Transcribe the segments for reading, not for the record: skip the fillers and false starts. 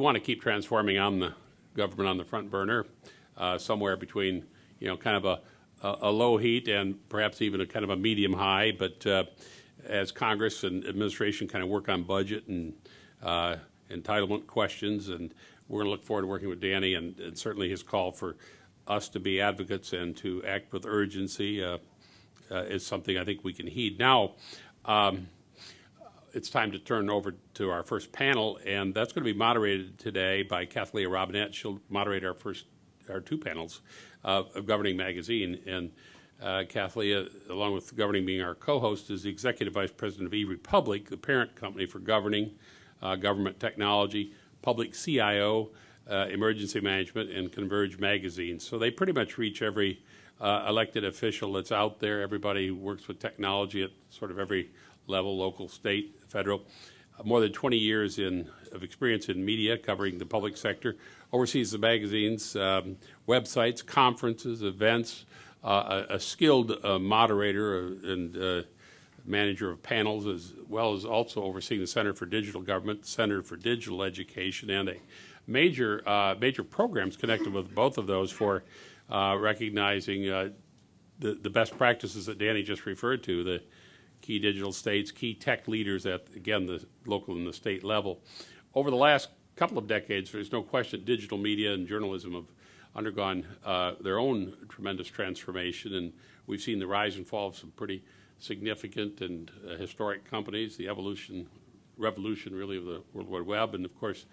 want to keep transforming on the government on the front burner, somewhere between, kind of a low heat and perhaps even a kind of a medium high. But as Congress and administration kind of work on budget and entitlement questions, and we're going to look forward to working with Danny and certainly his call for us to be advocates and to act with urgency is something I think we can heed. Now, it's time to turn over to our first panel, and that's going to be moderated today by Cathilea Robinett. She'll moderate our two panels of Governing Magazine. And Cathilea, along with Governing being our co-host, is the Executive Vice President of eRepublic, the parent company for Governing, Government Technology, Public CIO, Emergency Management, and Converge Magazine. So they pretty much reach every elected official that's out there, everybody who works with technology at sort of every level, local, state, federal. More than 20 years of experience in media covering the public sector, oversees the magazine's websites, conferences, events, a skilled moderator and manager of panels, as well as also overseeing the Center for Digital Government, Center for Digital Education, and a major programs connected with both of those for recognizing the best practices that Danny just referred to, the key digital states, key tech leaders at, again, the local and the state level. Over the last couple of decades, there's no question digital media and journalism have undergone their own tremendous transformation, and we've seen the rise and fall of some pretty significant and historic companies, the revolution really of the World Wide Web, and of course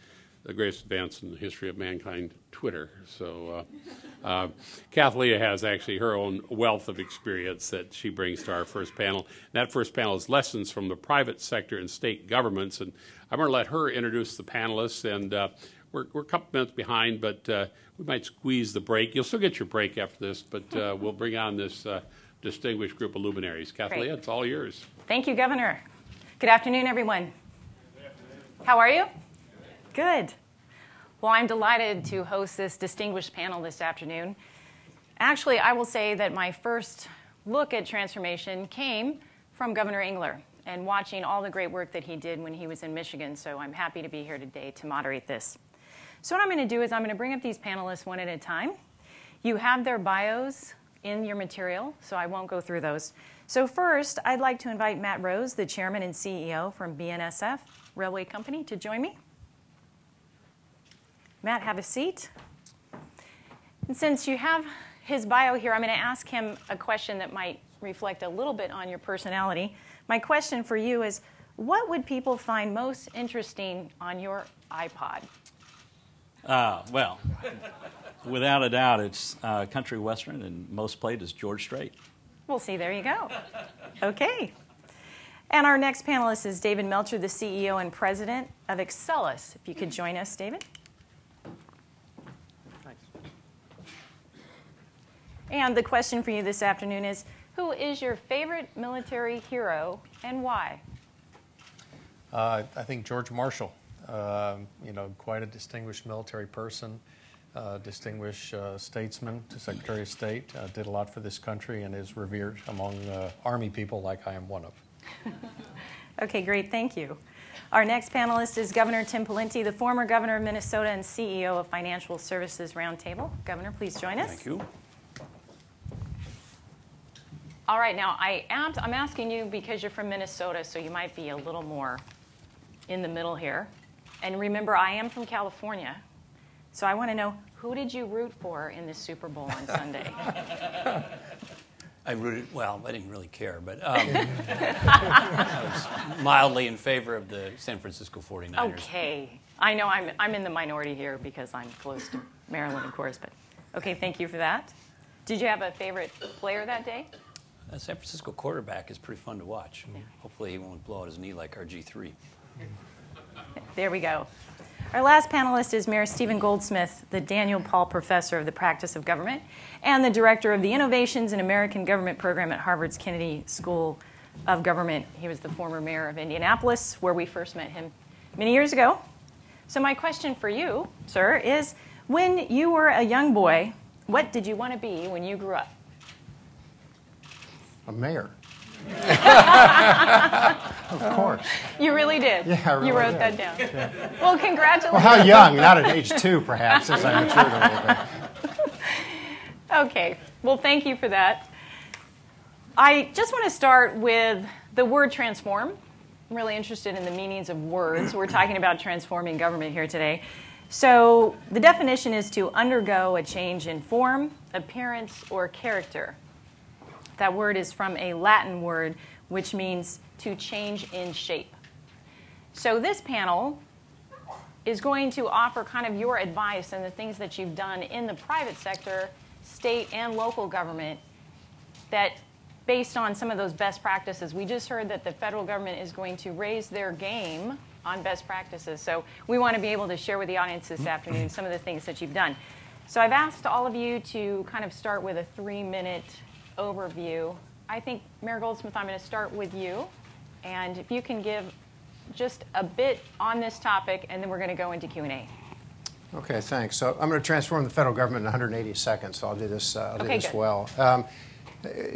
the greatest advance in the history of mankind, Twitter. So Cathilea has actually her own wealth of experience that she brings to our first panel. And that first panel is Lessons from the Private Sector and State Governments. And I'm going to let her introduce the panelists. And we're a couple minutes behind, but we might squeeze the break. You'll still get your break after this, but we'll bring on this distinguished group of luminaries. Cathilea, it's all yours. Thank you, Governor. Good afternoon, everyone. Good afternoon. How are you? Good. Well, I'm delighted to host this distinguished panel this afternoon. Actually, I will say that my first look at transformation came from Governor Engler and watching all the great work that he did when he was in Michigan. So I'm happy to be here today to moderate this. So what I'm going to do is I'm going to bring up these panelists one at a time. You have their bios in your material, so I won't go through those. So first, I'd like to invite Matt Rose, the chairman and CEO from BNSF Railway Company, to join me. Matt, have a seat. And since you have his bio here, I'm going to ask him a question that might reflect a little bit on your personality. My question for you is, what would people find most interesting on your iPod? Well, without a doubt, it's country western, and most played is George Strait. Well, see, there you go. Okay. And our next panelist is David Melcher, the CEO and president of Exelis. If you could join us, David. And the question for you this afternoon is, who is your favorite military hero and why? I think George Marshall, quite a distinguished military person, distinguished statesman, Secretary of State, did a lot for this country and is revered among Army people like I am one of. Okay, great, thank you. Our next panelist is Governor Tim Pawlenty, the former governor of Minnesota and CEO of Financial Services Roundtable. Governor, please join us. Thank you. All right, now I'm asking you because you're from Minnesota, so you might be a little more in the middle here. And remember, I am from California, so I want to know, who did you root for in the Super Bowl on Sunday? I didn't really care, but I was mildly in favor of the San Francisco 49ers. Okay. I know I'm in the minority here because I'm close to Maryland, of course, but okay, thank you for that. Did you have a favorite player that day? That San Francisco quarterback is pretty fun to watch. Yeah. Hopefully he won't blow out his knee like our G3. There we go. Our last panelist is Mayor Stephen Goldsmith, the Daniel Paul Professor of the Practice of Government and the Director of the Innovations in American Government program at Harvard's Kennedy School of Government. He was the former mayor of Indianapolis, where we first met him many years ago. So my question for you, sir, is when you were a young boy, what did you want to be when you grew up? A mayor. Of course. You really did. Yeah, I really You wrote did. that down. Yeah. Well, congratulations. Well, how young? Not at age 2, perhaps, as I matured a little bit. Okay. Well, thank you for that. I just want to start with the word transform. I'm really interested in the meanings of words. We're talking about transforming government here today. So the definition is to undergo a change in form, appearance, or character. That word is from a Latin word, which means to change in shape. So this panel is going to offer kind of your advice and the things that you've done in the private sector, state and local government, that based on some of those best practices. We just heard that the federal government is going to raise their game on best practices. So we want to be able to share with the audience this afternoon some of the things that you've done. So I've asked all of you to kind of start with a 3-minute overview. I think, Mayor Goldsmith, I'm going to start with you. And if you can give just a bit on this topic, and then we're going to go into Q&A. Okay, thanks. So I'm going to transform the federal government in 180 seconds. So I'll do this, Good. well.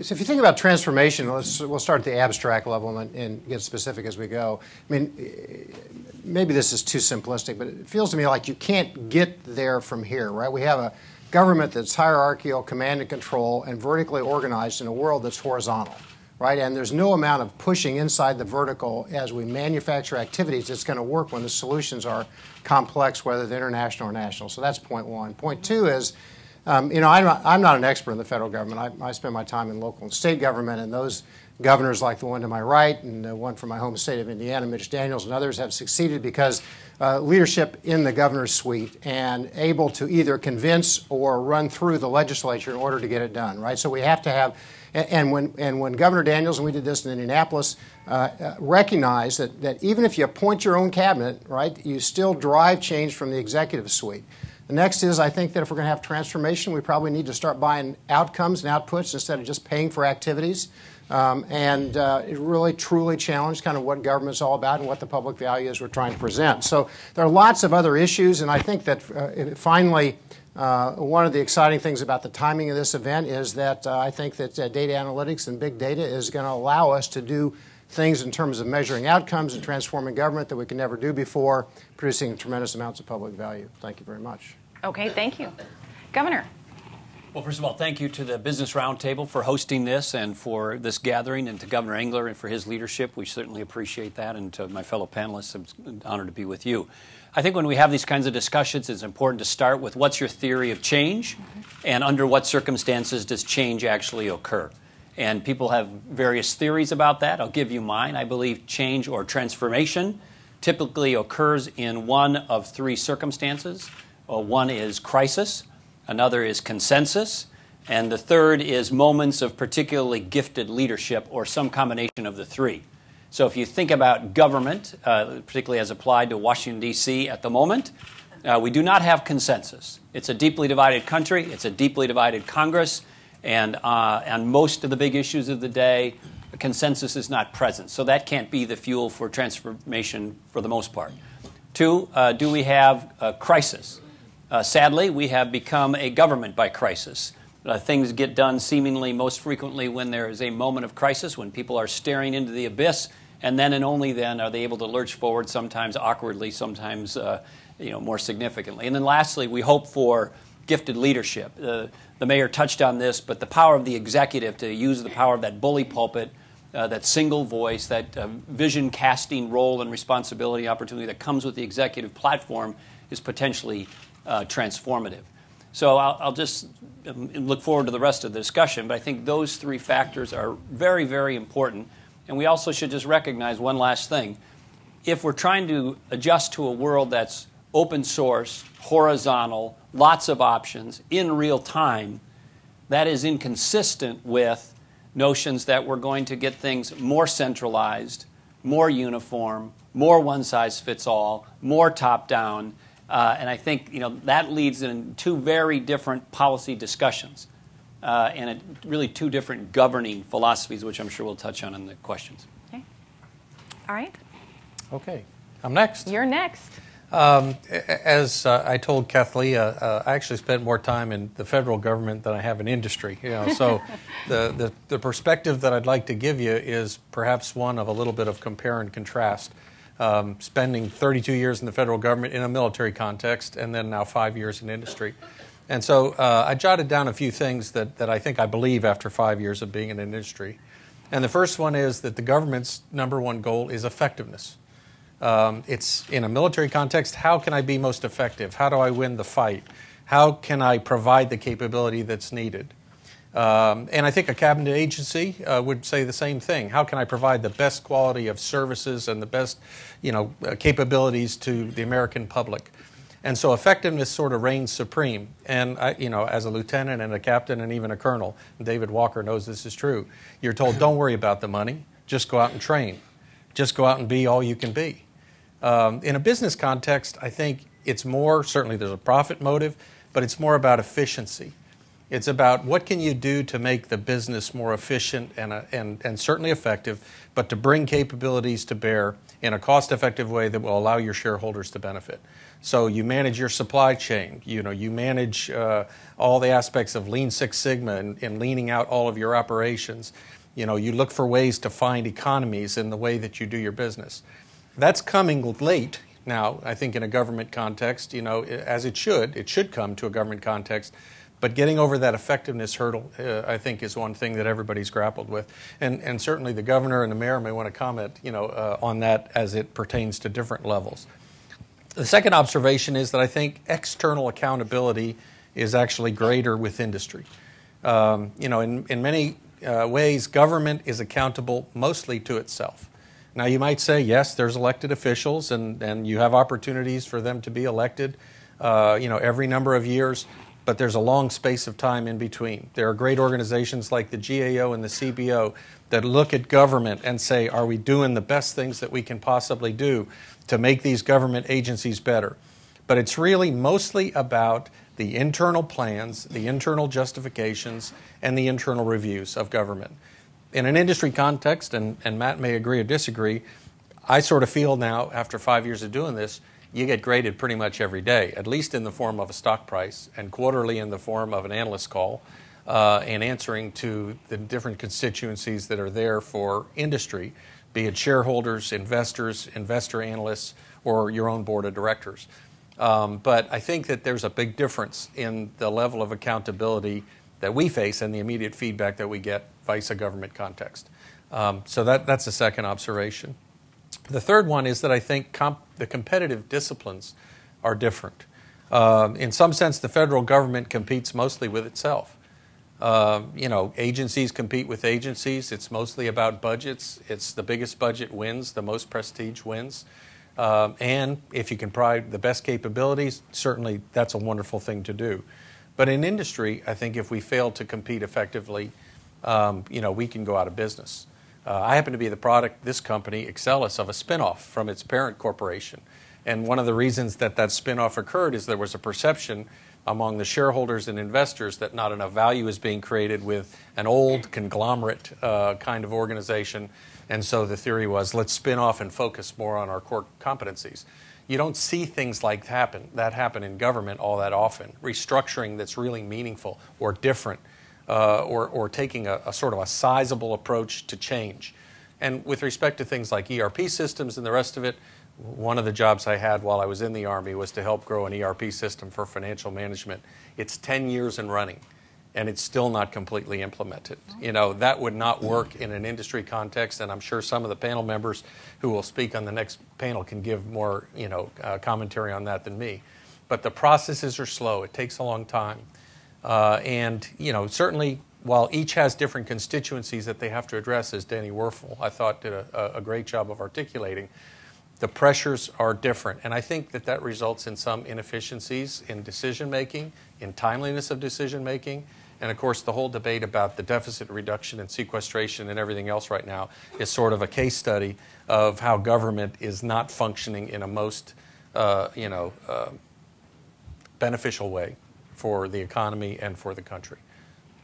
So if you think about transformation, we'll start at the abstract level and get specific as we go. I mean, maybe this is too simplistic, but it feels to me like you can't get there from here, right? We have a government that's hierarchical, command and control, and vertically organized in a world that's horizontal, right? And there's no amount of pushing inside the vertical as we manufacture activities that's going to work when the solutions are complex, whether they're international or national. So that's point one. Point two is, I'm not an expert in the federal government. I spend my time in local and state government, and those governors like the one to my right and the one from my home state of Indiana, Mitch Daniels, and others have succeeded because leadership in the governor's suite and able to either convince or run through the legislature in order to get it done, right? So we have to have, and when Governor Daniels, and we did this in Indianapolis, recognized that even if you appoint your own cabinet, right, you still drive change from the executive suite. The next is, I think that if we're going to have transformation, we probably need to start buying outcomes and outputs instead of just paying for activities. It really, truly challenged kind of what government's all about and what the public values we're trying to present. So there are lots of other issues, and I think that finally, one of the exciting things about the timing of this event is that I think that data analytics and big data is going to allow us to do things in terms of measuring outcomes and transforming government that we can never do before, producing tremendous amounts of public value. Thank you very much. Okay, thank you. Governor. Well, first of all, thank you to the Business Roundtable for hosting this and for this gathering, and to Governor Engler and for his leadership. We certainly appreciate that, and to my fellow panelists, it's an honor to be with you. I think when we have these kinds of discussions, it's important to start with what's your theory of change, and under what circumstances does change actually occur. And people have various theories about that. I'll give you mine. I believe change or transformation typically occurs in one of 3 circumstances. One is crisis, another is consensus, and the third is moments of particularly gifted leadership or some combination of the 3. So if you think about government, particularly as applied to Washington, D.C. at the moment, we do not have consensus. It's a deeply divided country. It's a deeply divided Congress. And on most of the big issues of the day, the consensus is not present. So that can't be the fuel for transformation for the most part. 2, do we have a crisis? Sadly, we have become a government by crisis. Things get done seemingly most frequently when there is a moment of crisis, when people are staring into the abyss, and then and only then are they able to lurch forward, sometimes awkwardly, sometimes more significantly. And then lastly, we hope for gifted leadership. The mayor touched on this, but the power of the executive to use the power of that bully pulpit, that single voice, that vision casting role and responsibility opportunity that comes with the executive platform is potentially transformative. So I'll just look forward to the rest of the discussion, but I think those 3 factors are very, very important. And we also should just recognize one last thing. If we're trying to adjust to a world that's open source, horizontal, lots of options, in real time, that is inconsistent with notions that we're going to get things more centralized, more uniform, more one-size-fits-all, more top-down. And I think that leads in 2 very different policy discussions and really 2 different governing philosophies, which I'm sure we'll touch on in the questions. Okay. All right. Okay. I'm next. You're next. As I told Cathilea, I actually spent more time in the federal government than I have in industry. So the perspective that I'd like to give you is perhaps one of a little bit of compare and contrast. Spending 32 years in the federal government in a military context, and then now 5 years in industry. And so I jotted down a few things that I think I believe after 5 years of being in industry. And the first one is that the government's number one goal is effectiveness. It's in a military context, how can I be most effective? How do I win the fight? How can I provide the capability that's needed? And I think a cabinet agency would say the same thing. How can I provide the best quality of services and the best, capabilities to the American public? And so effectiveness sort of reigns supreme. And as a lieutenant and a captain and even a colonel, David Walker knows this is true. You're told, don't worry about the money. Just go out and train. Just go out and be all you can be. In a business context, I think it's more, certainly there's a profit motive, but it's more about efficiency. It's about what can you do to make the business more efficient and certainly effective, but to bring capabilities to bear in a cost-effective way that will allow your shareholders to benefit. So you manage your supply chain. You manage all the aspects of Lean Six Sigma and leaning out all of your operations. You look for ways to find economies in the way that you do your business. That's coming late now, I think, in a government context, as it should come to a government context. But getting over that effectiveness hurdle, I think, is one thing that everybody's grappled with. And certainly the governor and the mayor may want to comment, on that as it pertains to different levels. The second observation is that I think external accountability is actually greater with industry. In many ways, government is accountable mostly to itself. Now, you might say, yes, there's elected officials, and you have opportunities for them to be elected, every number of years, but there's a long space of time in between. There are great organizations like the GAO and the CBO that look at government and say, are we doing the best things that we can possibly do to make these government agencies better? But it's really mostly about the internal plans, the internal justifications, and the internal reviews of government. In an industry context, and Matt may agree or disagree, I sort of feel now, after 5 years of doing this, you get graded pretty much every day, at least in the form of a stock price, and quarterly in the form of an analyst call, and answering to the different constituencies that are there for industry, be it shareholders, investors, investor analysts, or your own board of directors. But I think that there's a big difference in the level of accountability that we face and the immediate feedback that we get vice a government context. So that's the second observation. The third one is that I think the competitive disciplines are different. In some sense, the federal government competes mostly with itself. Agencies compete with agencies. It's mostly about budgets. It's the biggest budget wins, the most prestige wins. And if you can provide the best capabilities, certainly that's a wonderful thing to do. But in industry, I think if we fail to compete effectively, we can go out of business. I happen to be the product, this company, Exelis, of a spinoff from its parent corporation. And one of the reasons that spinoff occurred is there was a perception among the shareholders and investors that not enough value is being created with an old conglomerate kind of organization. And so the theory was, let's spin off and focus more on our core competencies. You don't see things like that happen in government all that often. Restructuring that's really meaningful or different, or taking a sort of a sizable approach to change. And with respect to things like ERP systems and the rest of it, one of the jobs I had while I was in the Army was to help grow an ERP system for financial management. It's 10 years in running, and it's still not completely implemented. That would not work in an industry context, and I'm sure some of the panel members who will speak on the next panel can give more, commentary on that than me. But the processes are slow. It takes a long time. And certainly, while each has different constituencies that they have to address, as Danny Werfel, I thought, did a great job of articulating, the pressures are different. And I think that results in some inefficiencies in decision-making, in timeliness of decision-making. And, of course, the whole debate about the deficit reduction and sequestration and everything else right now is sort of a case study of how government is not functioning in a most, beneficial way for the economy and for the country.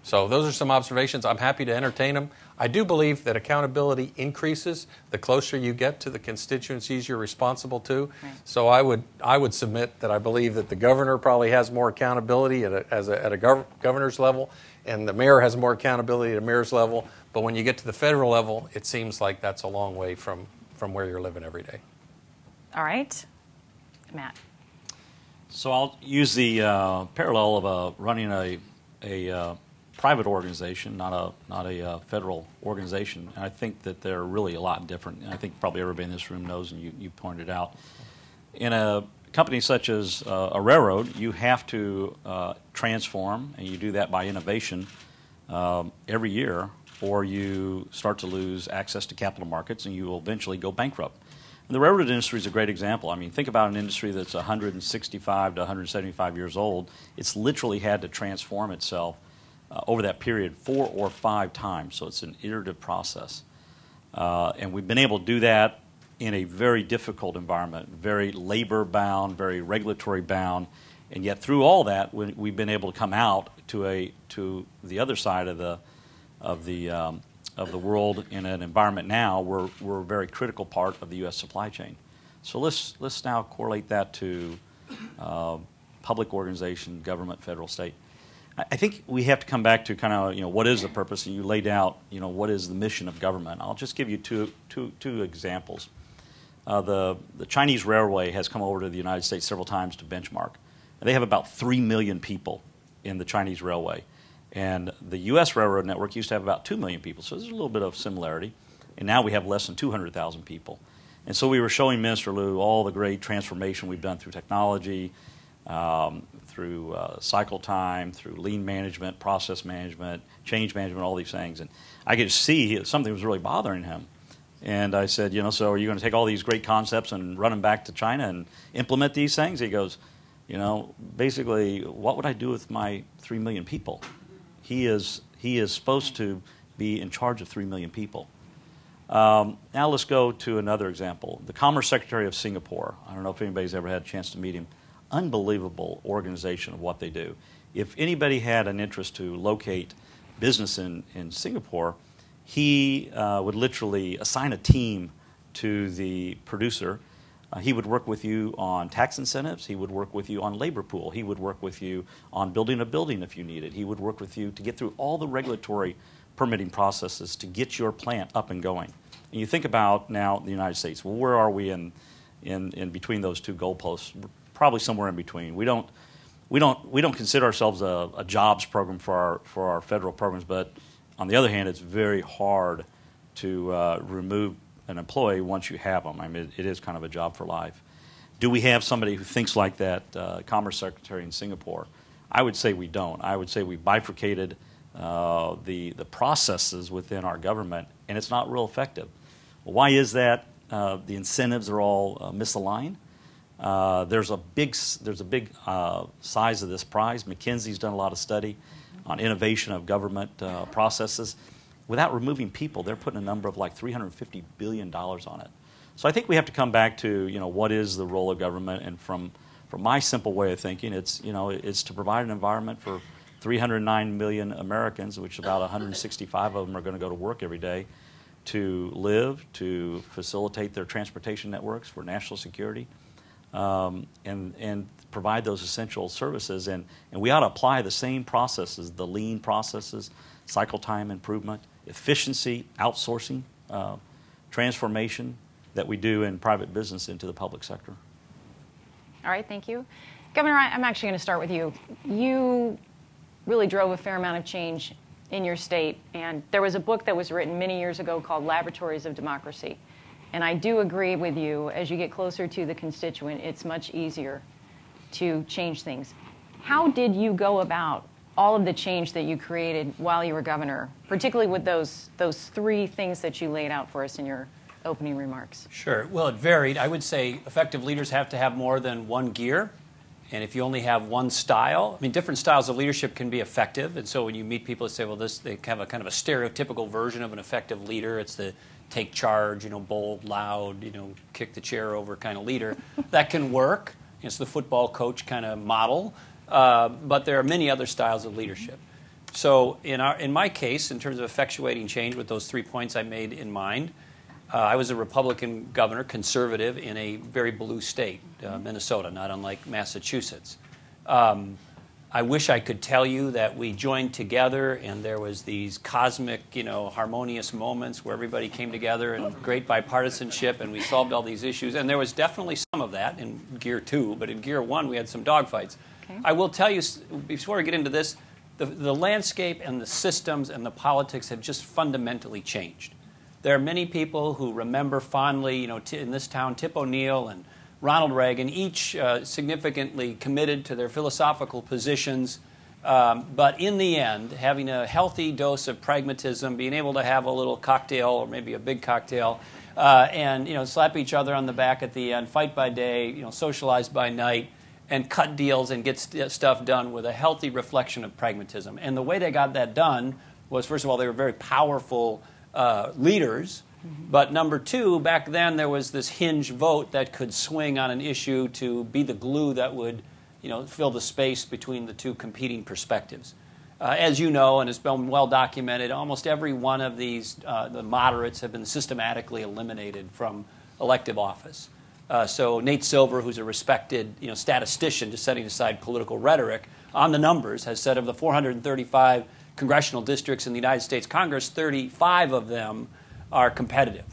So those are some observations. I'm happy to entertain them. I do believe that accountability increases the closer you get to the constituencies you're responsible to. Right. So I would submit that I believe that the governor probably has more accountability at a governor's level, and the mayor has more accountability at a mayor's level. But when you get to the federal level, it seems like that's a long way from where you're living every day. All right. Matt. So I'll use the parallel of running a private organization, not a federal organization. And I think that they're really a lot different. And I think probably everybody in this room knows, and you pointed out. In a company such as a railroad, you have to transform, and you do that by innovation every year, or you start to lose access to capital markets, and you will eventually go bankrupt. And the railroad industry is a great example. I mean, think about an industry that's 165 to 175 years old. It's literally had to transform itself over that period 4 or 5 times. So it's an iterative process. And we've been able to do that in a very difficult environment, very labor-bound, very regulatory-bound. And yet through all that, we've been able to come out to the other side of the world in an environment now where we're a very critical part of the U.S. supply chain. So let's now correlate that to public organization, government, federal, state. I think we have to come back to kind of what is the purpose, and you laid out what is the mission of government. I'll just give you two examples. The Chinese railway has come over to the United States several times to benchmark, and they have about 3 million people in the Chinese railway. And the U.S. railroad network used to have about 2 million people, so there's a little bit of similarity. And now we have less than 200,000 people. And so we were showing Minister Liu all the great transformation we've done through technology, through cycle time, through lean management, process management, change management, all these things. And I could see something was really bothering him. And I said, so are you going to take all these great concepts and run them back to China and implement these things? He goes, basically, what would I do with my 3 million people? He is supposed to be in charge of 3 million people. Now let's go to another example. The Commerce Secretary of Singapore. I don't know if anybody's ever had a chance to meet him. Unbelievable organization of what they do. If anybody had an interest to locate business in Singapore, he would literally assign a team to the producer. He would work with you on tax incentives. He would work with you on labor pool. He would work with you on building a building if you need it. He would work with you to get through all the regulatory permitting processes to get your plant up and going. And you think about now the United States. Well, where are we in between those two goalposts? We're probably somewhere in between. We don't consider ourselves a jobs program for our federal programs, but on the other hand, it's very hard to remove an employee once you have them. I mean, it is kind of a job for life. Do we have somebody who thinks like that Commerce Secretary in Singapore? I would say we don't. I would say we bifurcated the processes within our government, and it's not real effective. Well, why is that? The incentives are all misaligned. There's a big size of this prize. McKinsey's done a lot of study on innovation of government processes. Without removing people, they're putting a number of like $350 billion on it. So I think we have to come back to what is the role of government, and from my simple way of thinking, it's to provide an environment for 309 million Americans, which about 165 of them are going to go to work every day, to live, to facilitate their transportation networks for national security, and provide those essential services. And we ought to apply the same processes, the lean processes, cycle time improvement, efficiency, outsourcing, transformation that we do in private business into the public sector. All right, thank you. Governor, I'm actually going to start with you. You really drove a fair amount of change in your state, and there was a book that was written many years ago called Laboratories of Democracy. And I do agree with you, as you get closer to the constituent, it's much easier to change things. How did you go about all of the change that you created while you were governor, particularly with those 3 things that you laid out for us in your opening remarks? Sure. Well, it varied. I would say effective leaders have to have more than one gear. And if you only have one style, I mean, different styles of leadership can be effective. And so when you meet people that say, well, they have a kind of a stereotypical version of an effective leader. It's the take charge, bold, loud, kick the chair over kind of leader. That can work. It's the football coach kind of model. But there are many other styles of leadership. So in my case, in terms of effectuating change with those 3 points I made in mind, I was a Republican governor, conservative, in a very blue state, Minnesota, not unlike Massachusetts. I wish I could tell you that we joined together and there was these cosmic, harmonious moments where everybody came together and great bipartisanship and we solved all these issues. And there was definitely some of that in Gear 2, but in Gear 1 we had some dogfights. Okay. I will tell you, before I get into this, the landscape and the systems and the politics have just fundamentally changed. There are many people who remember fondly, in this town, Tip O'Neill and Ronald Reagan, each significantly committed to their philosophical positions, but in the end, having a healthy dose of pragmatism, being able to have a little cocktail or maybe a big cocktail, and slap each other on the back at the end, fight by day, socialize by night, and cut deals and get stuff done with a healthy reflection of pragmatism. And the way they got that done was, first of all, they were very powerful leaders. But number two, back then there was this hinge vote that could swing on an issue to be the glue that would, fill the space between the two competing perspectives. As you know, and it's been well documented, almost every one of these, the moderates have been systematically eliminated from elective office. So Nate Silver, who's a respected, statistician, just setting aside political rhetoric, on the numbers, has said of the 435 congressional districts in the United States Congress, 35 of them are competitive.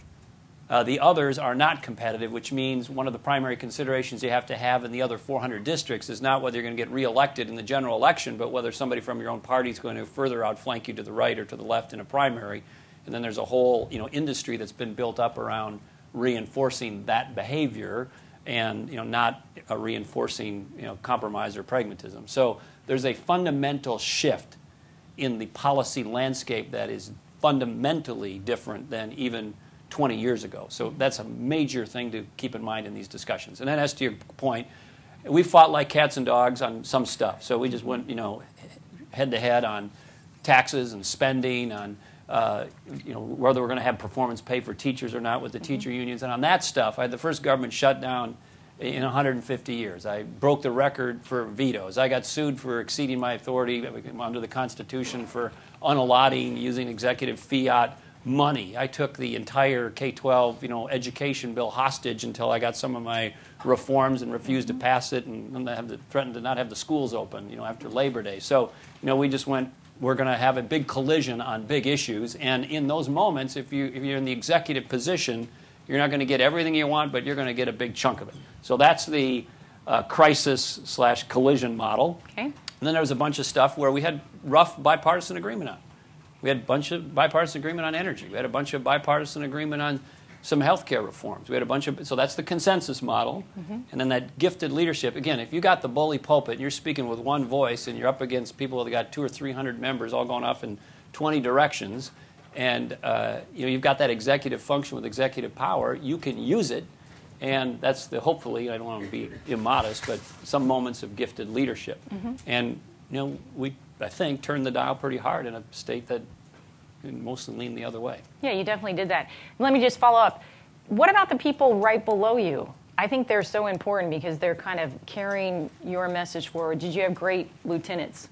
The others are not competitive, which means one of the primary considerations you have to have in the other 400 districts is not whether you're going to get reelected in the general election, but whether somebody from your own party is going to further outflank you to the right or to the left in a primary. And then there's a whole industry that's been built up around reinforcing that behavior and not reinforcing compromise or pragmatism. So there's a fundamental shift in the policy landscape that is fundamentally different than even 20 years ago. So that's a major thing to keep in mind in these discussions. And then as to your point, we fought like cats and dogs on some stuff. So we just went, head to head on taxes and spending, on whether we're going to have performance pay for teachers or not with the teacher unions. And on that stuff, I had the first government shutdown in 150 years. I broke the record for vetoes. I got sued for exceeding my authority under the Constitution for unallotting using executive fiat money. I took the entire K-12 education bill hostage until I got some of my reforms and refused to pass it and threatened to not have the schools open after Labor Day. So we just went, we're going to have a big collision on big issues. And in those moments, if you're in the executive position, you're not going to get everything you want, but you're going to get a big chunk of it. So that's the crisis/collision model. Okay. And then there was a bunch of stuff where we had rough bipartisan agreement on. We had a bunch of bipartisan agreement on energy. We had a bunch of bipartisan agreement on some health care reforms. We had a bunch of, so that's the consensus model. And then that gifted leadership. Again, if you got the bully pulpit and you're speaking with one voice and you're up against people that got 200 or 300 members all going off in 20 directions, and you've got that executive function with executive power, you can use it. And that's hopefully, I don't want to be immodest, but some moments of gifted leadership. And we, I think, turned the dial pretty hard in a state that mostly leaned the other way. Yeah, you definitely did that. Let me just follow up. What about the people right below you? I think they're so important because they're kind of carrying your message forward. Did you have great lieutenants?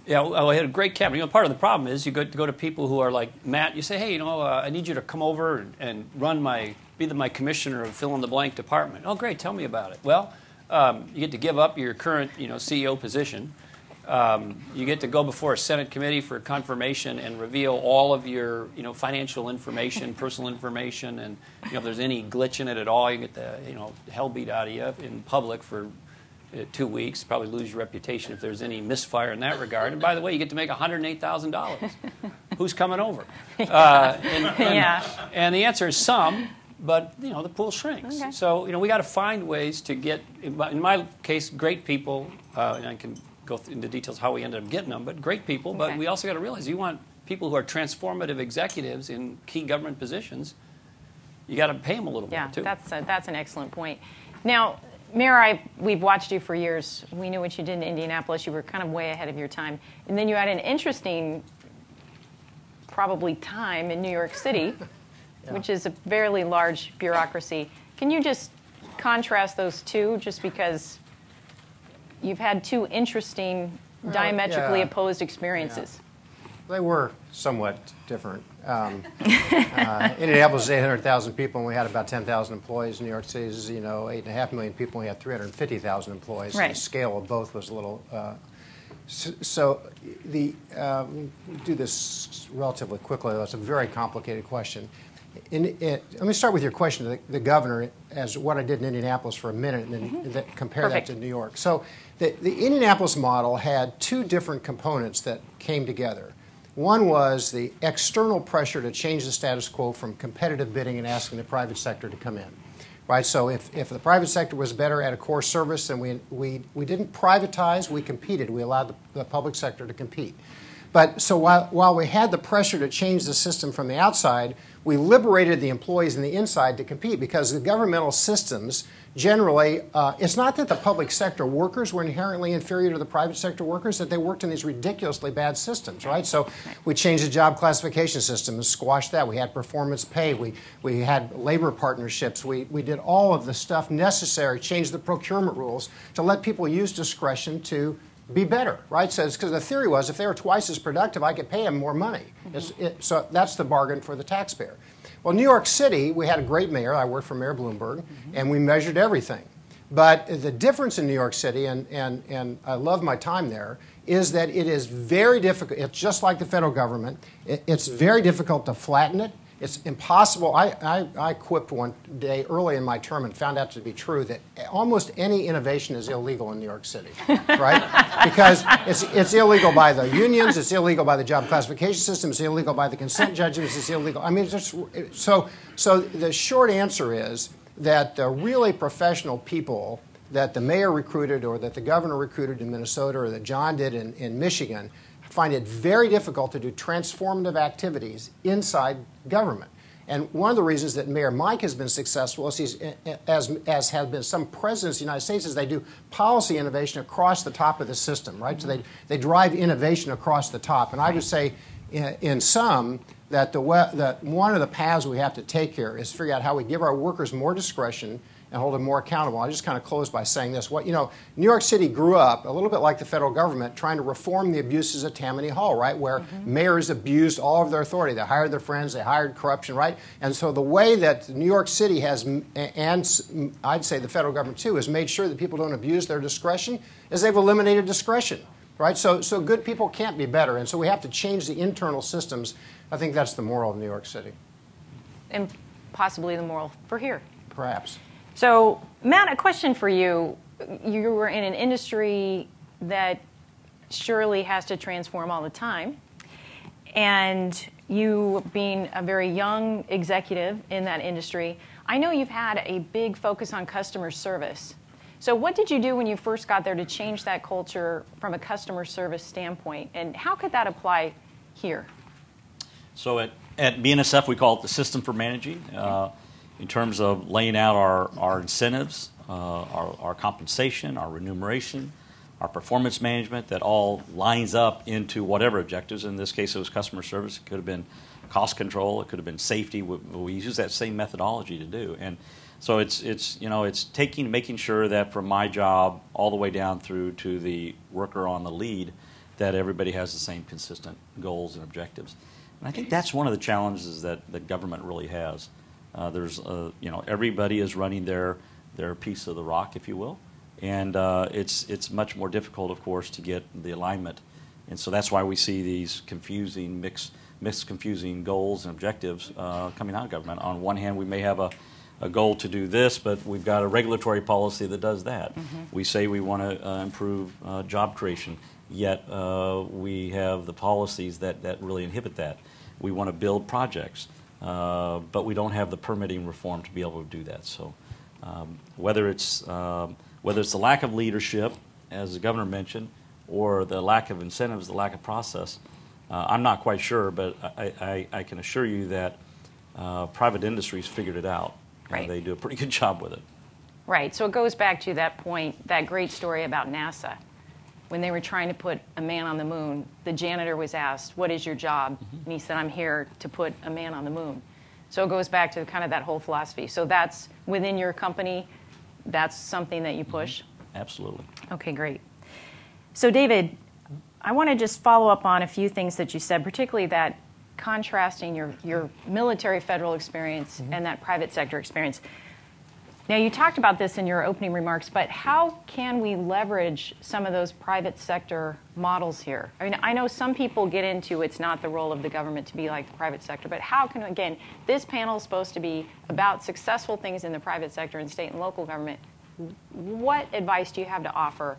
Yeah, well, I had a great cabinet. Part of the problem is you go to people who are like Matt. You say, hey, I need you to come over and be my commissioner of fill-in-the-blank department. Oh, great. Tell me about it. Well, you get to give up your current, CEO position. You get to go before a Senate committee for confirmation and reveal all of your, financial information, personal information, and if there's any glitch in it at all, you get the, hell beat out of you in public for 2 weeks. Probably lose your reputation if there's any misfire in that regard. And by the way, you get to make $108,000. Who's coming over? And the answer is some. But, the pool shrinks. Okay. So, we got to find ways to get, in my case, great people, and I can go into details how we ended up getting them, but great people. Okay. But we also got to realize you want people who are transformative executives in key government positions. You got to pay them a little more, too. Yeah, that's an excellent point. Now, Mayor, we've watched you for years. We knew what you did in Indianapolis. You were kind of way ahead of your time. And then you had an interesting, probably, time in New York City. Yeah. Which is a fairly large bureaucracy. Can you just contrast those two, just because you've had two interesting, diametrically opposed experiences? They were somewhat different. Indianapolis is 800,000 people, and we had about 10,000 employees. New York City is, 8.5 million people, and we had 350,000 employees. Right. So the scale of both was a little. Do this relatively quickly. That's a very complicated question. Let me start with your question to the governor as what I did in Indianapolis for a minute, and then compare Perfect. that to New York. So the Indianapolis model had two different components that came together. One was the external pressure to change the status quo from competitive bidding and asking the private sector to come in. Right? So if the private sector was better at a core service, then we didn't privatize, we competed. We allowed the public sector to compete. But so while we had the pressure to change the system from the outside, we liberated the employees in the inside to compete, because the governmental systems generally, it's not that the public sector workers were inherently inferior to the private sector workers, that they worked in these ridiculously bad systems, right? So we changed the job classification system and squashed that. We had performance pay. We had labor partnerships. We did all of the stuff necessary, changed the procurement rules to let people use discretion to be better, right? So because the theory was if they were twice as productive, I could pay them more money. So that's the bargain for the taxpayer. Well, New York City, we had a great mayor. I worked for Mayor Bloomberg, and we measured everything. But the difference in New York City, and I love my time there, is that it is very difficult. It's just like the federal government. It's very difficult to flatten it. It's impossible. I quipped one day early in my term and found out to be true that almost any innovation is illegal in New York City, right? Because it's illegal by the unions, it's illegal by the job classification system, it's illegal by the consent judgments, it's illegal. I mean, so the short answer is that the really professional people that the mayor recruited or that the governor recruited in Minnesota or that John did in Michigan find it very difficult to do transformative activities inside government. And one of the reasons that Mayor Mike has been successful is as have been some presidents of the United States, is they do policy innovation across the top of the system, right? So they drive innovation across the top. And I would say in sum that one of the paths we have to take here is figure out how we give our workers more discretion and hold them more accountable. I just kind of close by saying this. New York City grew up a little bit like the federal government trying to reform the abuses at Tammany Hall, right, where mayors abused all of their authority. They hired their friends, they hired corruption, right? And so the way that New York City has, and I'd say the federal government too, has made sure that people don't abuse their discretion is they've eliminated discretion, right? So good people can't be better, and so we have to change the internal systems. I think that's the moral of New York City. And possibly the moral for here. Perhaps. So, Matt, a question for you. You were in an industry that surely has to transform all the time. And you being a very young executive in that industry, I know you've had a big focus on customer service. So what did you do when you first got there to change that culture from a customer service standpoint? And how could that apply here? So at BNSF, we call it the system for managing. In terms of laying out our incentives, our compensation, our remuneration, our performance management, that all lines up into whatever objectives. In this case, it was customer service. It could have been cost control. It could have been safety. We use that same methodology to do. And so it's making sure that from my job all the way down through to the worker on the lead, that everybody has the same consistent goals and objectives. And I think that's one of the challenges that the government really has. Everybody is running their piece of the rock, if you will, and it's much more difficult, of course, to get the alignment, and so that's why we see these mixed confusing goals and objectives coming out of government. On one hand, we may have a goal to do this, but we've got a regulatory policy that does that. We say we want to improve job creation, yet we have the policies that really inhibit that. We want to build projects. But we don't have the permitting reform to be able to do that. So whether it's the lack of leadership, as the governor mentioned, or the lack of incentives, the lack of process, I'm not quite sure, but I can assure you that private industry's figured it out. Right. They do a pretty good job with it. Right. So it goes back to that point, that great story about NASA. When they were trying to put a man on the moon, the janitor was asked, "What is your job?" And he said, "I'm here to put a man on the moon." So it goes back to kind of that whole philosophy. So that's within your company, that's something that you push? Absolutely. Okay, great. So David, I want to just follow up on a few things that you said, particularly that contrasting your military federal experience and that private sector experience. Now, you talked about this in your opening remarks, but how can we leverage some of those private sector models here? I mean, I know some people get into it's not the role of the government to be like the private sector, but how can, again, this panel is supposed to be about successful things in the private sector and state and local government. What advice do you have to offer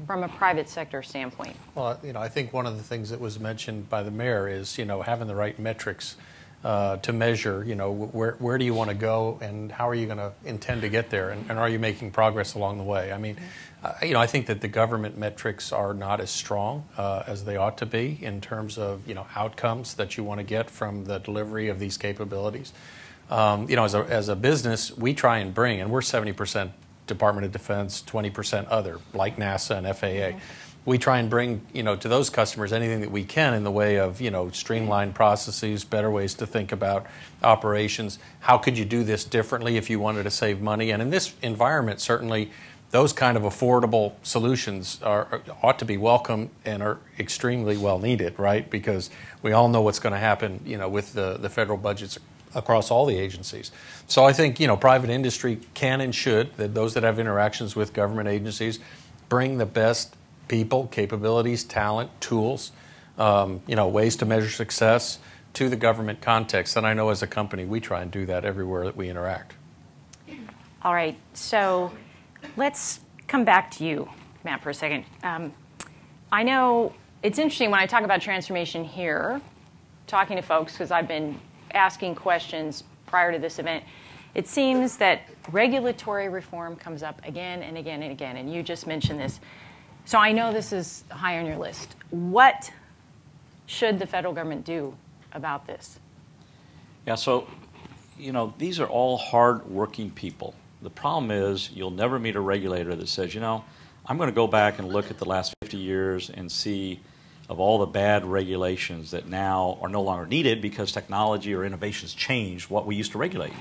from a private sector standpoint? Well, I think one of the things that was mentioned by the mayor is, having the right metrics to measure, where do you want to go and how are you going to intend to get there, and are you making progress along the way? I mean, I think that the government metrics are not as strong as they ought to be in terms of, outcomes that you want to get from the delivery of these capabilities. As a business, we try and bring, and we're 70% Department of Defense, 20% other, like NASA and FAA. We try and bring, to those customers anything that we can in the way of, streamlined processes, better ways to think about operations. How could you do this differently if you wanted to save money? And in this environment, certainly, those kind of affordable solutions ought to be welcome and are extremely well needed, right? Because we all know what's going to happen, with the federal budgets across all the agencies. So I think, private industry can and should, those that have interactions with government agencies, bring the best people, capabilities, talent, tools, ways to measure success to the government context. And I know as a company, we try and do that everywhere that we interact. All right, so let's come back to you, Matt, for a second. I know it's interesting when I talk about transformation here, talking to folks, because I've been asking questions prior to this event, it seems that regulatory reform comes up again and again and again, and you just mentioned this. So I know this is high on your list. What should the federal government do about this? Yeah, so, these are all hard-working people. The problem is you'll never meet a regulator that says, I'm going to go back and look at the last 50 years and see of all the bad regulations that now are no longer needed because technology or innovations changed what we used to regulate.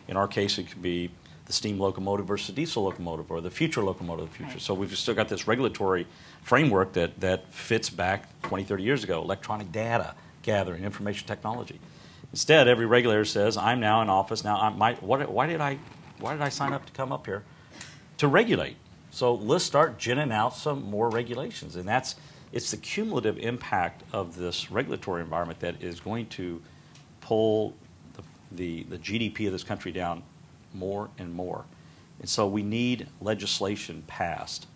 In our case, it could be the steam locomotive versus diesel locomotive or the future locomotive of the future. Right. So we've still got this regulatory framework that fits back 20, 30 years ago, electronic data gathering, information technology. Instead, every regulator says, I'm now in office. Now, why did I sign up to come up here? To regulate. So let's start ginning out some more regulations. And it's the cumulative impact of this regulatory environment that is going to pull the GDP of this country down more and more. And so we need legislation passed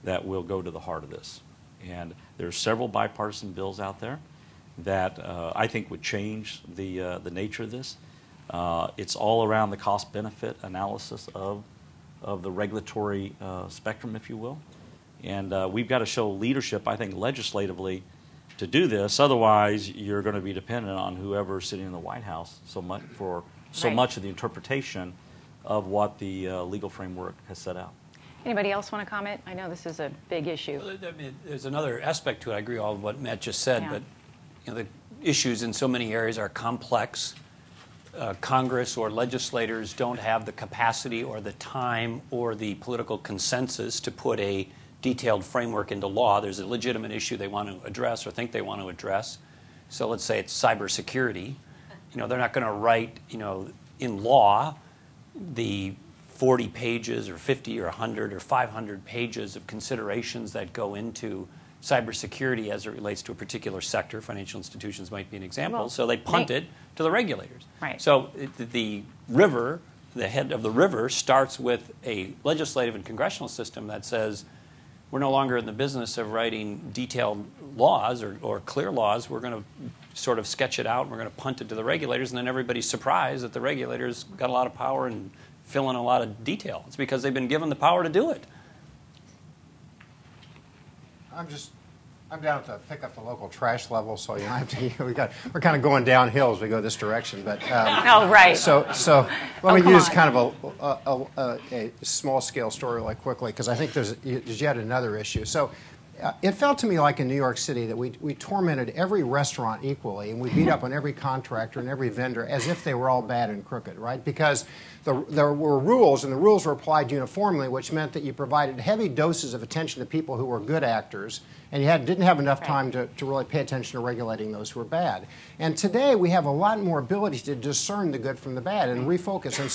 that will go to the heart of this. And there are several bipartisan bills out there that I think would change the nature of this. It's all around the cost-benefit analysis of the regulatory spectrum, if you will. And we've got to show leadership, I think, legislatively to do this. Otherwise, you're going to be dependent on whoever's sitting in the White House so much of the interpretation of what the legal framework has set out. Anybody else want to comment? I know this is a big issue. There's another aspect to it. I agree with all of what Matt just said, but the issues in so many areas are complex. Congress or legislators don't have the capacity or the time or the political consensus to put a detailed framework into law. There's a legitimate issue they want to address or think they want to address. So let's say it's cybersecurity. They're not going to write, in law, the 40 pages or 50 or 100 or 500 pages of considerations that go into cybersecurity as it relates to a particular sector. Financial institutions might be an example. Well, so they punt it to the regulators. Right. So the river, the head of the river, starts with a legislative and congressional system that says, we're no longer in the business of writing detailed laws or clear laws. We're going to sort of sketch it out, and we're going to punt it to the regulators, and then everybody's surprised that the regulators got a lot of power and fill in a lot of detail. It's because they've been given the power to do it. I'm down to pick up the local trash level, so you don't have to. We're kind of going downhill as we go this direction, but oh right. So let me use kind of a small scale story really quickly because I think there's yet another issue. So it felt to me like in New York City that we tormented every restaurant equally, and we beat up on every contractor and every vendor as if they were all bad and crooked, right? Because there were rules, and the rules were applied uniformly, which meant that you provided heavy doses of attention to people who were good actors, and you didn't have enough time to really pay attention to regulating those who were bad. And today we have a lot more ability to discern the good from the bad and refocus. And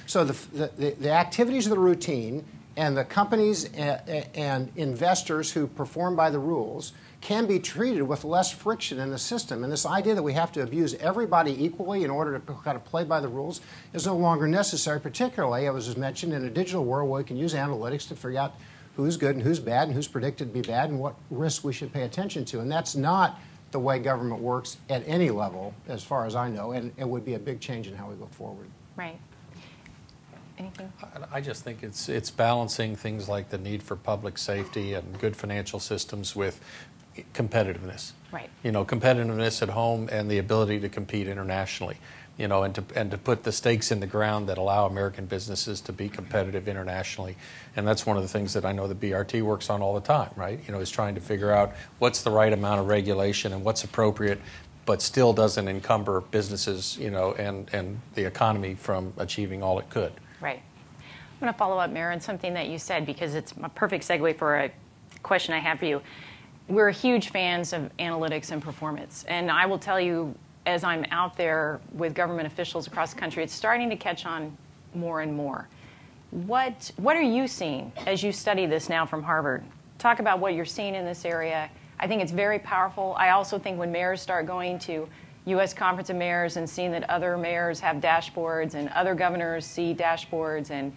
so the activities of the routine and the companies and investors who perform by the rules can be treated with less friction in the system. And this idea that we have to abuse everybody equally in order to kind of play by the rules is no longer necessary, particularly, as was mentioned, in a digital world where we can use analytics to figure out who's good and who's bad and who's predicted to be bad and what risks we should pay attention to. And that's not the way government works at any level, as far as I know, and it would be a big change in how we go forward. Right. Anything? I just think it's balancing things like the need for public safety and good financial systems with competitiveness. Right. You know, competitiveness at home and the ability to compete internationally. You know, and to put the stakes in the ground that allow American businesses to be competitive internationally. And that's one of the things that I know the BRT works on all the time, right? You know, is trying to figure out what's the right amount of regulation and what's appropriate, but still doesn't encumber businesses, you know, and the economy from achieving all it could. Right. I'm going to follow up, Mayor, on something that you said, because it's a perfect segue for a question I have for you. We're huge fans of analytics and performance. And I will tell you, as I'm out there with government officials across the country, it's starting to catch on more and more. What are you seeing as you study this now from Harvard? Talk about what you're seeing in this area. I think it's very powerful. I also think when mayors start going to U.S. Conference of Mayors and seeing that other mayors have dashboards and other governors see dashboards, and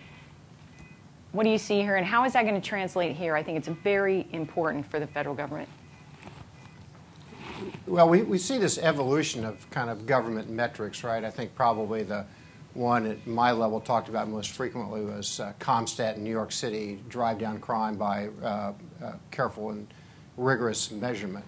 what do you see here and how is that going to translate here? I think it's very important for the federal government. Well, we see this evolution of kind of government metrics, right? I think probably the one at my level talked about most frequently was CompStat in New York City, drive down crime by careful and rigorous measurement.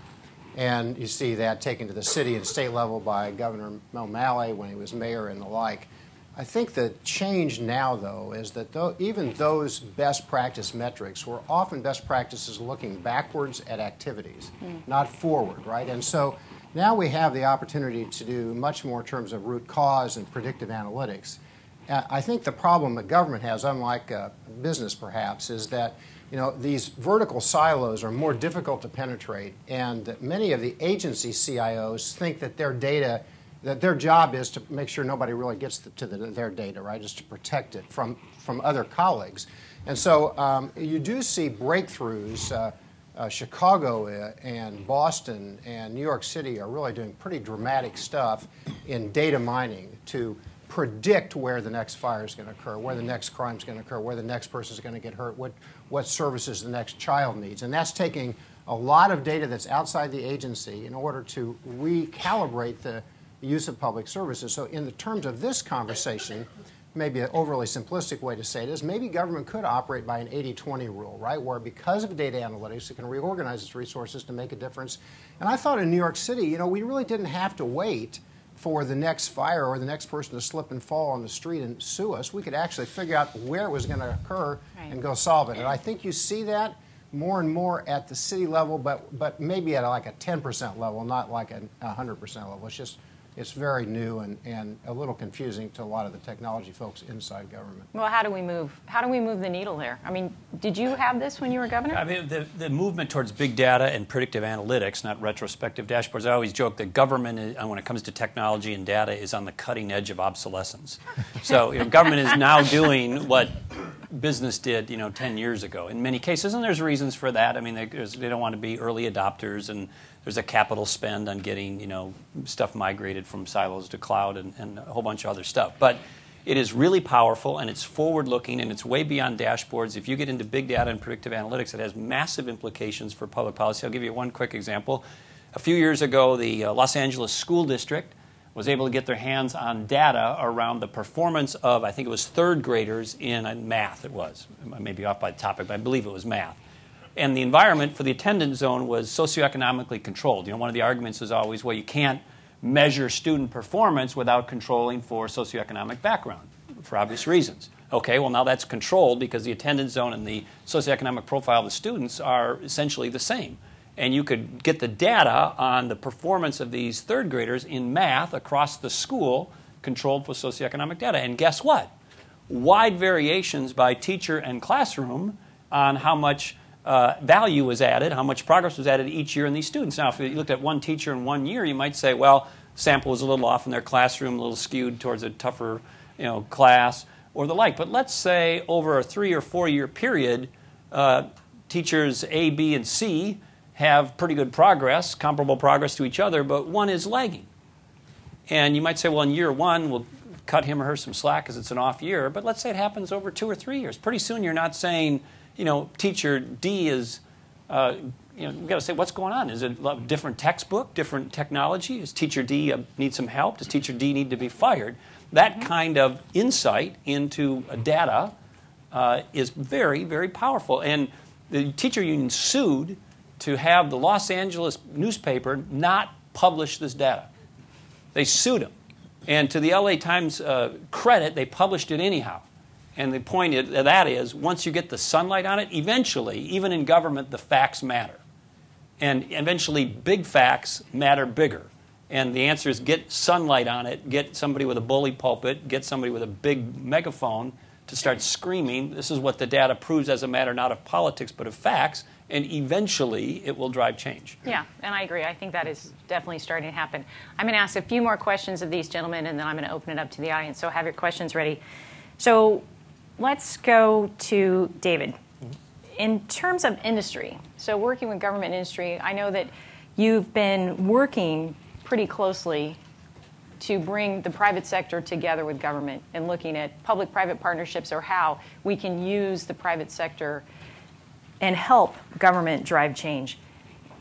And you see that taken to the city and state level by Governor O'Malley when he was mayor and the like. I think the change now, though, is that even those best practice metrics were often best practices looking backwards at activities, not forward, right? And so now we have the opportunity to do much more in terms of root cause and predictive analytics. I think the problem that government has, unlike business perhaps, is that these vertical silos are more difficult to penetrate, and that many of the agency CIOs think that their job is to make sure nobody really gets to their data, right? Just to protect it from other colleagues. And so you do see breakthroughs. Chicago and Boston and New York City are really doing pretty dramatic stuff in data mining to predict where the next fire is going to occur, where the next crime is going to occur, where the next person is going to get hurt, what services the next child needs. And that's taking a lot of data that's outside the agency in order to recalibrate the use of public services. So in the terms of this conversation, maybe an overly simplistic way to say it is maybe government could operate by an 80-20 rule, right, where because of data analytics it can reorganize its resources to make a difference. And I thought in New York City, we really didn't have to wait for the next fire or the next person to slip and fall on the street and sue us. We could actually figure out where it was going to occur and go solve it. And I think you see that more and more at the city level, but maybe at like a 10% level, not like a 100% level. It's very new and a little confusing to a lot of the technology folks inside government. Well, how do we move the needle there? I mean, did you have this when you were governor? I mean, the movement towards big data and predictive analytics, not retrospective dashboards. I always joke that government, when it comes to technology and data, is on the cutting edge of obsolescence. So government is now doing what business did, 10 years ago in many cases, and there's reasons for that. I mean, they don't want to be early adopters, and there's a capital spend on getting, stuff migrated from silos to cloud and a whole bunch of other stuff. But it is really powerful, and it's forward-looking, and it's way beyond dashboards. If you get into big data and predictive analytics, it has massive implications for public policy. I'll give you one quick example. A few years ago, the Los Angeles School District was able to get their hands on data around the performance of, I think it was third graders in math. It was. I may be off by the topic, but I believe it was math. And the environment for the attendance zone was socioeconomically controlled. One of the arguments is always, well, you can't measure student performance without controlling for socioeconomic background, for obvious reasons. Okay, well now that's controlled because the attendance zone and the socioeconomic profile of the students are essentially the same. And you could get the data on the performance of these third graders in math across the school controlled for socioeconomic data. And guess what? Wide variations by teacher and classroom on how much value was added, how much progress was added each year in these students. Now, if you looked at one teacher in 1 year, you might say, well, sample was a little off in their classroom, a little skewed towards a tougher class or the like. But let's say over a 3 or 4 year period, teachers A, B, and C have pretty good progress, comparable progress to each other, but one is lagging. And you might say, well, in year 1, we'll cut him or her some slack because it's an off year. But let's say it happens over 2 or 3 years. Pretty soon you're not saying, teacher D is, we've got to say, what's going on? Is it a different textbook, different technology? Does teacher D need some help? Does teacher D need to be fired? That kind of insight into data is very, very powerful. And the teacher union sued to have the Los Angeles newspaper not publish this data. They sued them. And to the LA Times credit, they published it anyhow. And the point of that is, once you get the sunlight on it, eventually, even in government, the facts matter. And eventually, big facts matter bigger. And the answer is get sunlight on it, get somebody with a bully pulpit, get somebody with a big megaphone to start screaming, this is what the data proves as a matter not of politics but of facts, and eventually it will drive change. Yeah, and I agree. I think that is definitely starting to happen. I'm going to ask a few more questions of these gentlemen, and then I'm going to open it up to the audience, so have your questions ready. So let's go to David. In terms of industry, so working with government industry, I know that you've been working pretty closely to bring the private sector together with government and looking at public-private partnerships or how we can use the private sector and help government drive change.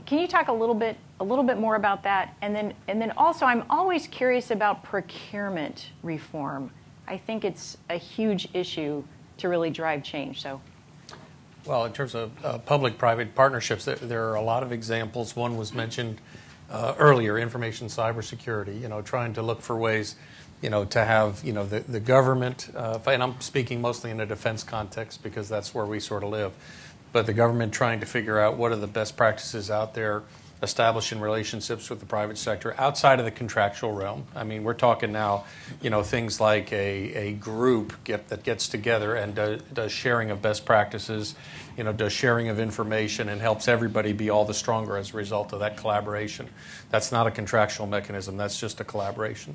Can you talk a little bit more about that? And then also, I'm always curious about procurement reform. I think it's a huge issue to really drive change. So, well, in terms of public-private partnerships, there are a lot of examples. One was mentioned earlier, information cybersecurity. Trying to look for ways, to have the government, and I'm speaking mostly in a defense context because that's where we sort of live. But the government trying to figure out what are the best practices out there, establishing relationships with the private sector outside of the contractual realm. I mean, we're talking now, things like a group that gets together and does sharing of best practices, does sharing of information and helps everybody be all the stronger as a result of that collaboration. That's not a contractual mechanism. That's just a collaboration.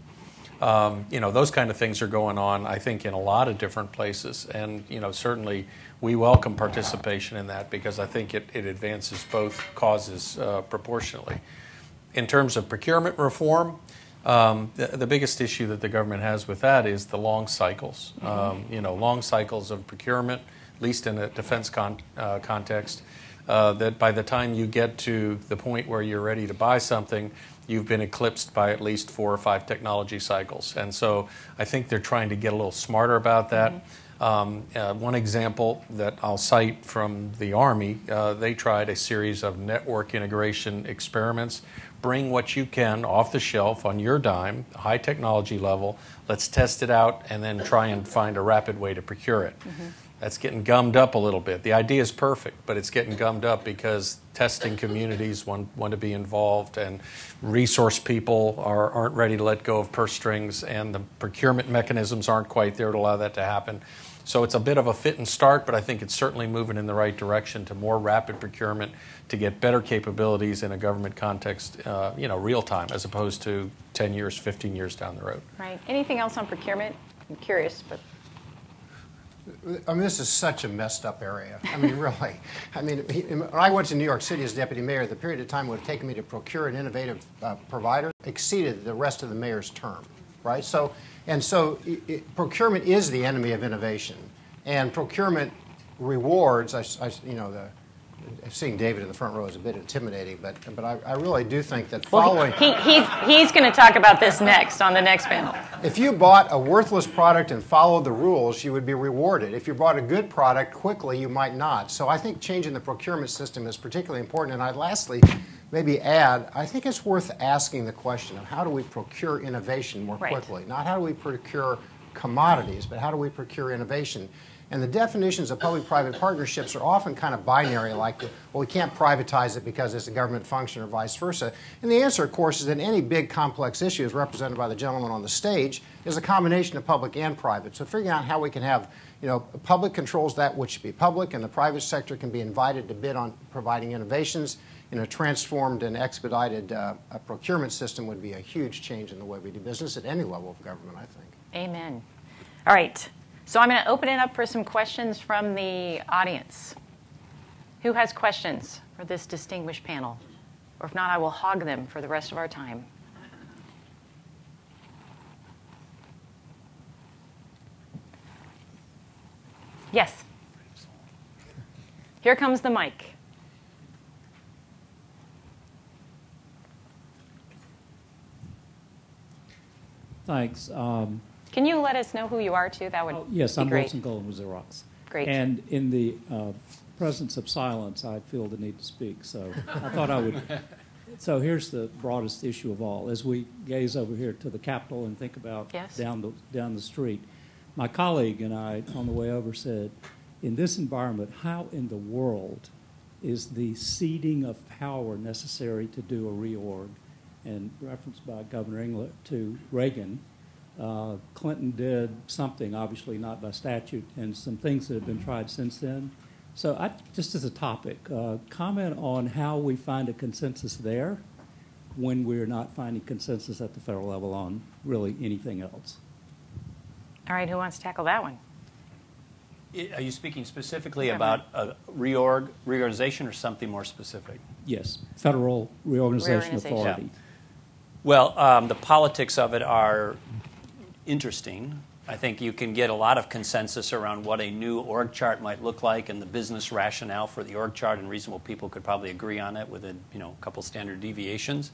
Those kind of things are going on, I think, in a lot of different places. And, certainly we welcome participation in that because I think it advances both causes proportionately. In terms of procurement reform, the biggest issue that the government has with that is the long cycles. Long cycles of procurement, at least in a defense context, that by the time you get to the point where you're ready to buy something, you've been eclipsed by at least 4 or 5 technology cycles. And so I think they're trying to get a little smarter about that. One example that I'll cite from the Army, they tried a series of network integration experiments. Bring what you can off the shelf on your dime, high technology level. Let's test it out and then try and find a rapid way to procure it. That's getting gummed up a little bit. The idea is perfect, but it's getting gummed up because testing communities want to be involved, and resource people aren't ready to let go of purse strings, and the procurement mechanisms aren't quite there to allow that to happen. So it's a bit of a fit and start, but I think it's certainly moving in the right direction to more rapid procurement to get better capabilities in a government context, real time, as opposed to 10 years, 15 years down the road. Right. Anything else on procurement? I'm curious, but... I mean, this is such a messed up area. I mean, really. I mean, when I went to New York City as deputy mayor, the period of time it would have taken me to procure an innovative provider exceeded the rest of the mayor's term, right? So procurement is the enemy of innovation, and procurement rewards. Seeing David in the front row is a bit intimidating, but I really do think that following... He's going to talk about this next on the next panel. If you bought a worthless product and followed the rules, you would be rewarded. If you bought a good product quickly, you might not. So I think changing the procurement system is particularly important. And I'd lastly maybe add, I think it's worth asking the question of how do we procure innovation more quickly, not how do we procure commodities, but how do we procure innovation? And the definitions of public-private partnerships are often kind of binary, like, well, we can't privatize it because it's a government function or vice versa. And the answer, of course, is that any big complex issue, as represented by the gentleman on the stage, is a combination of public and private. So figuring out how we can have, public controls that which should be public, and the private sector can be invited to bid on providing innovations in a transformed and expedited procurement system would be a huge change in the way we do business at any level of government, I think. Amen. All right. So I'm going to open it up for some questions from the audience. Who has questions for this distinguished panel? Or if not, I will hog them for the rest of our time. Yes. Here comes the mic. Thanks. Can you let us know who you are, too? That would yes, be I'm great. Wilson Golden with Xerox. Great. And in the presence of silence, I feel the need to speak. So I thought I would. So here's the broadest issue of all. As we gaze over here to the Capitol and think about down the street, my colleague and I, on the way over, said, in this environment, how in the world is the ceding of power necessary to do a reorg? And referenced by Governor Engler to Reagan, Clinton did something, obviously not by statute, and some things that have been tried since then. So just as a topic, comment on how we find a consensus there when we're not finding consensus at the federal level on really anything else. All right, who wants to tackle that one? Are you speaking specifically about a reorganization or something more specific? Yes, Federal Reorganization Authority. Yeah. Well, the politics of it are interesting. I think you can get a lot of consensus around what a new org chart might look like and the business rationale for the org chart, and reasonable people could probably agree on it with a couple standard deviations.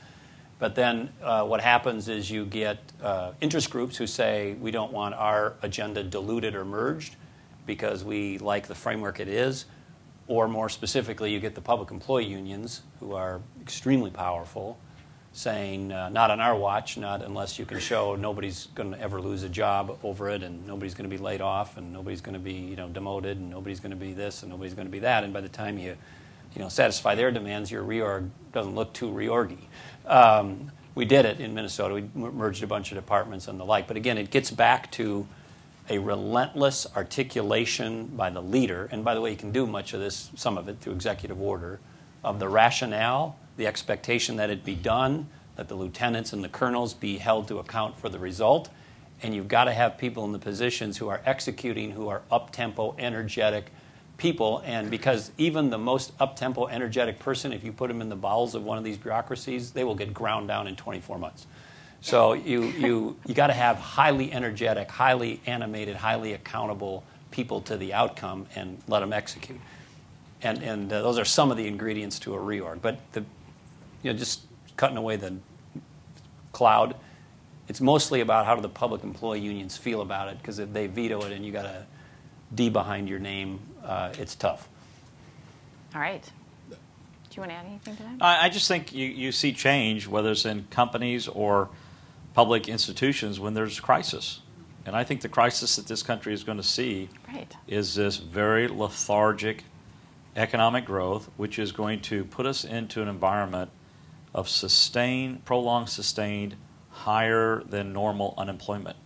But then what happens is you get interest groups who say we don't want our agenda diluted or merged because we like the framework it is. Or more specifically, you get the public employee unions who are extremely powerful saying, not on our watch, not unless you can show nobody's going to ever lose a job over it, and nobody's going to be laid off, and nobody's going to be demoted, and nobody's going to be this, and nobody's going to be that. And by the time you satisfy their demands, your reorg doesn't look too reorgy. We did it in Minnesota. We merged a bunch of departments and the like. But again, it gets back to a relentless articulation by the leader, and by the way, you can do much of this, some of it through executive order, of the rationale, the expectation that it be done, that the lieutenants and the colonels be held to account for the result, and you've got to have people in the positions who are executing, who are up-tempo, energetic people, and because even the most up-tempo, energetic person, if you put them in the bowels of one of these bureaucracies, they will get ground down in 24 months. So you got to have highly energetic, highly animated, highly accountable people to the outcome and let them execute. And those are some of the ingredients to a reorg. But just cutting away the cloud, it's mostly about how do the public employee unions feel about it, because if they veto it and you got a D behind your name, it's tough. All right. Do you want to add anything to that? I just think you see change, whether it's in companies or public institutions, when there's crisis. And I think the crisis that this country is going to see is this very lethargic economic growth, which is going to put us into an environment of prolonged, sustained, higher than normal unemployment.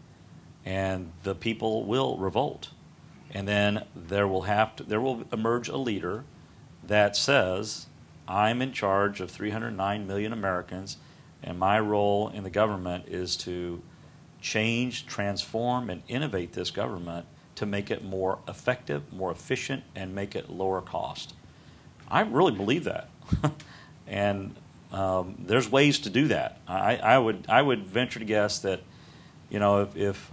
And the people will revolt. And then there will emerge a leader that says, I'm in charge of 309 million Americans, and my role in the government is to change, transform, and innovate this government to make it more effective, more efficient, and make it lower cost. I really believe that. And there's ways to do that. I would venture to guess that, if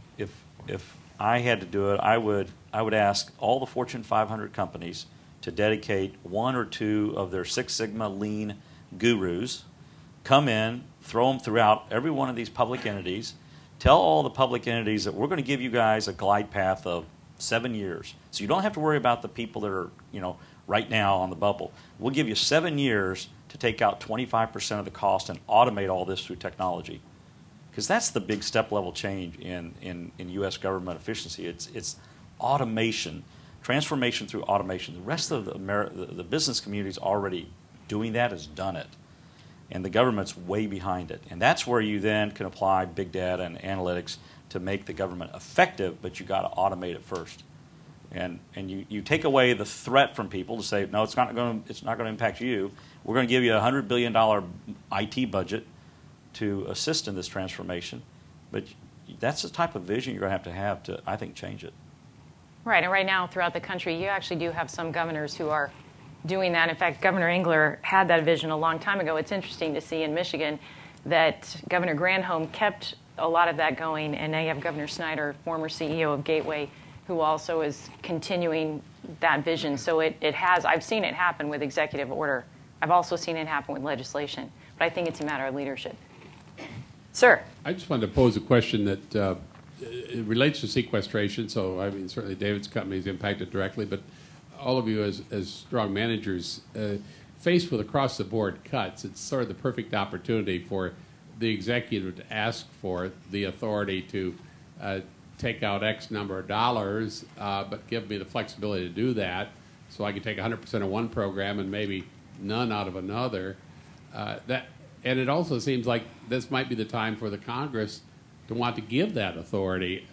I had to do it, I would ask all the Fortune 500 companies to dedicate one or two of their Six Sigma lean gurus, come in, throw them throughout every one of these public entities, tell all the public entities that we're going to give you guys a glide path of 7 years. So you don't have to worry about the people that are, right now on the bubble. We'll give you 7 years to take out 25% of the cost and automate all this through technology. because that's the big step-level change in U.S. government efficiency. It's automation, transformation through automation. The rest of the business community is already doing that, has done it, and the government's way behind it. And that's where you then can apply big data and analytics to make the government effective, but you got to automate it first. And you take away the threat from people to say, no, it's not going to impact you. We're going to give you a $100 billion IT budget to assist in this transformation. But that's the type of vision you're going to have to, I think, change it. Right, and right now throughout the country, you actually do have some governors who are doing that. In fact, Governor Engler had that vision a long time ago. It's interesting to see in Michigan that Governor Granholm kept a lot of that going, and now you have Governor Snyder, former CEO of Gateway, who also is continuing that vision. So it has, I've seen it happen with executive order. I've also seen it happen with legislation. But I think it's a matter of leadership. Sir? I just wanted to pose a question that it relates to sequestration. So, I mean, certainly David's company is impacted directly, but all of you as strong managers, faced with across-the-board cuts, it's sort of the perfect opportunity for the executive to ask for the authority to take out X number of dollars, but give me the flexibility to do that, so I can take 100% of one program and maybe none out of another. And it also seems like this might be the time for the Congress to want to give that authority,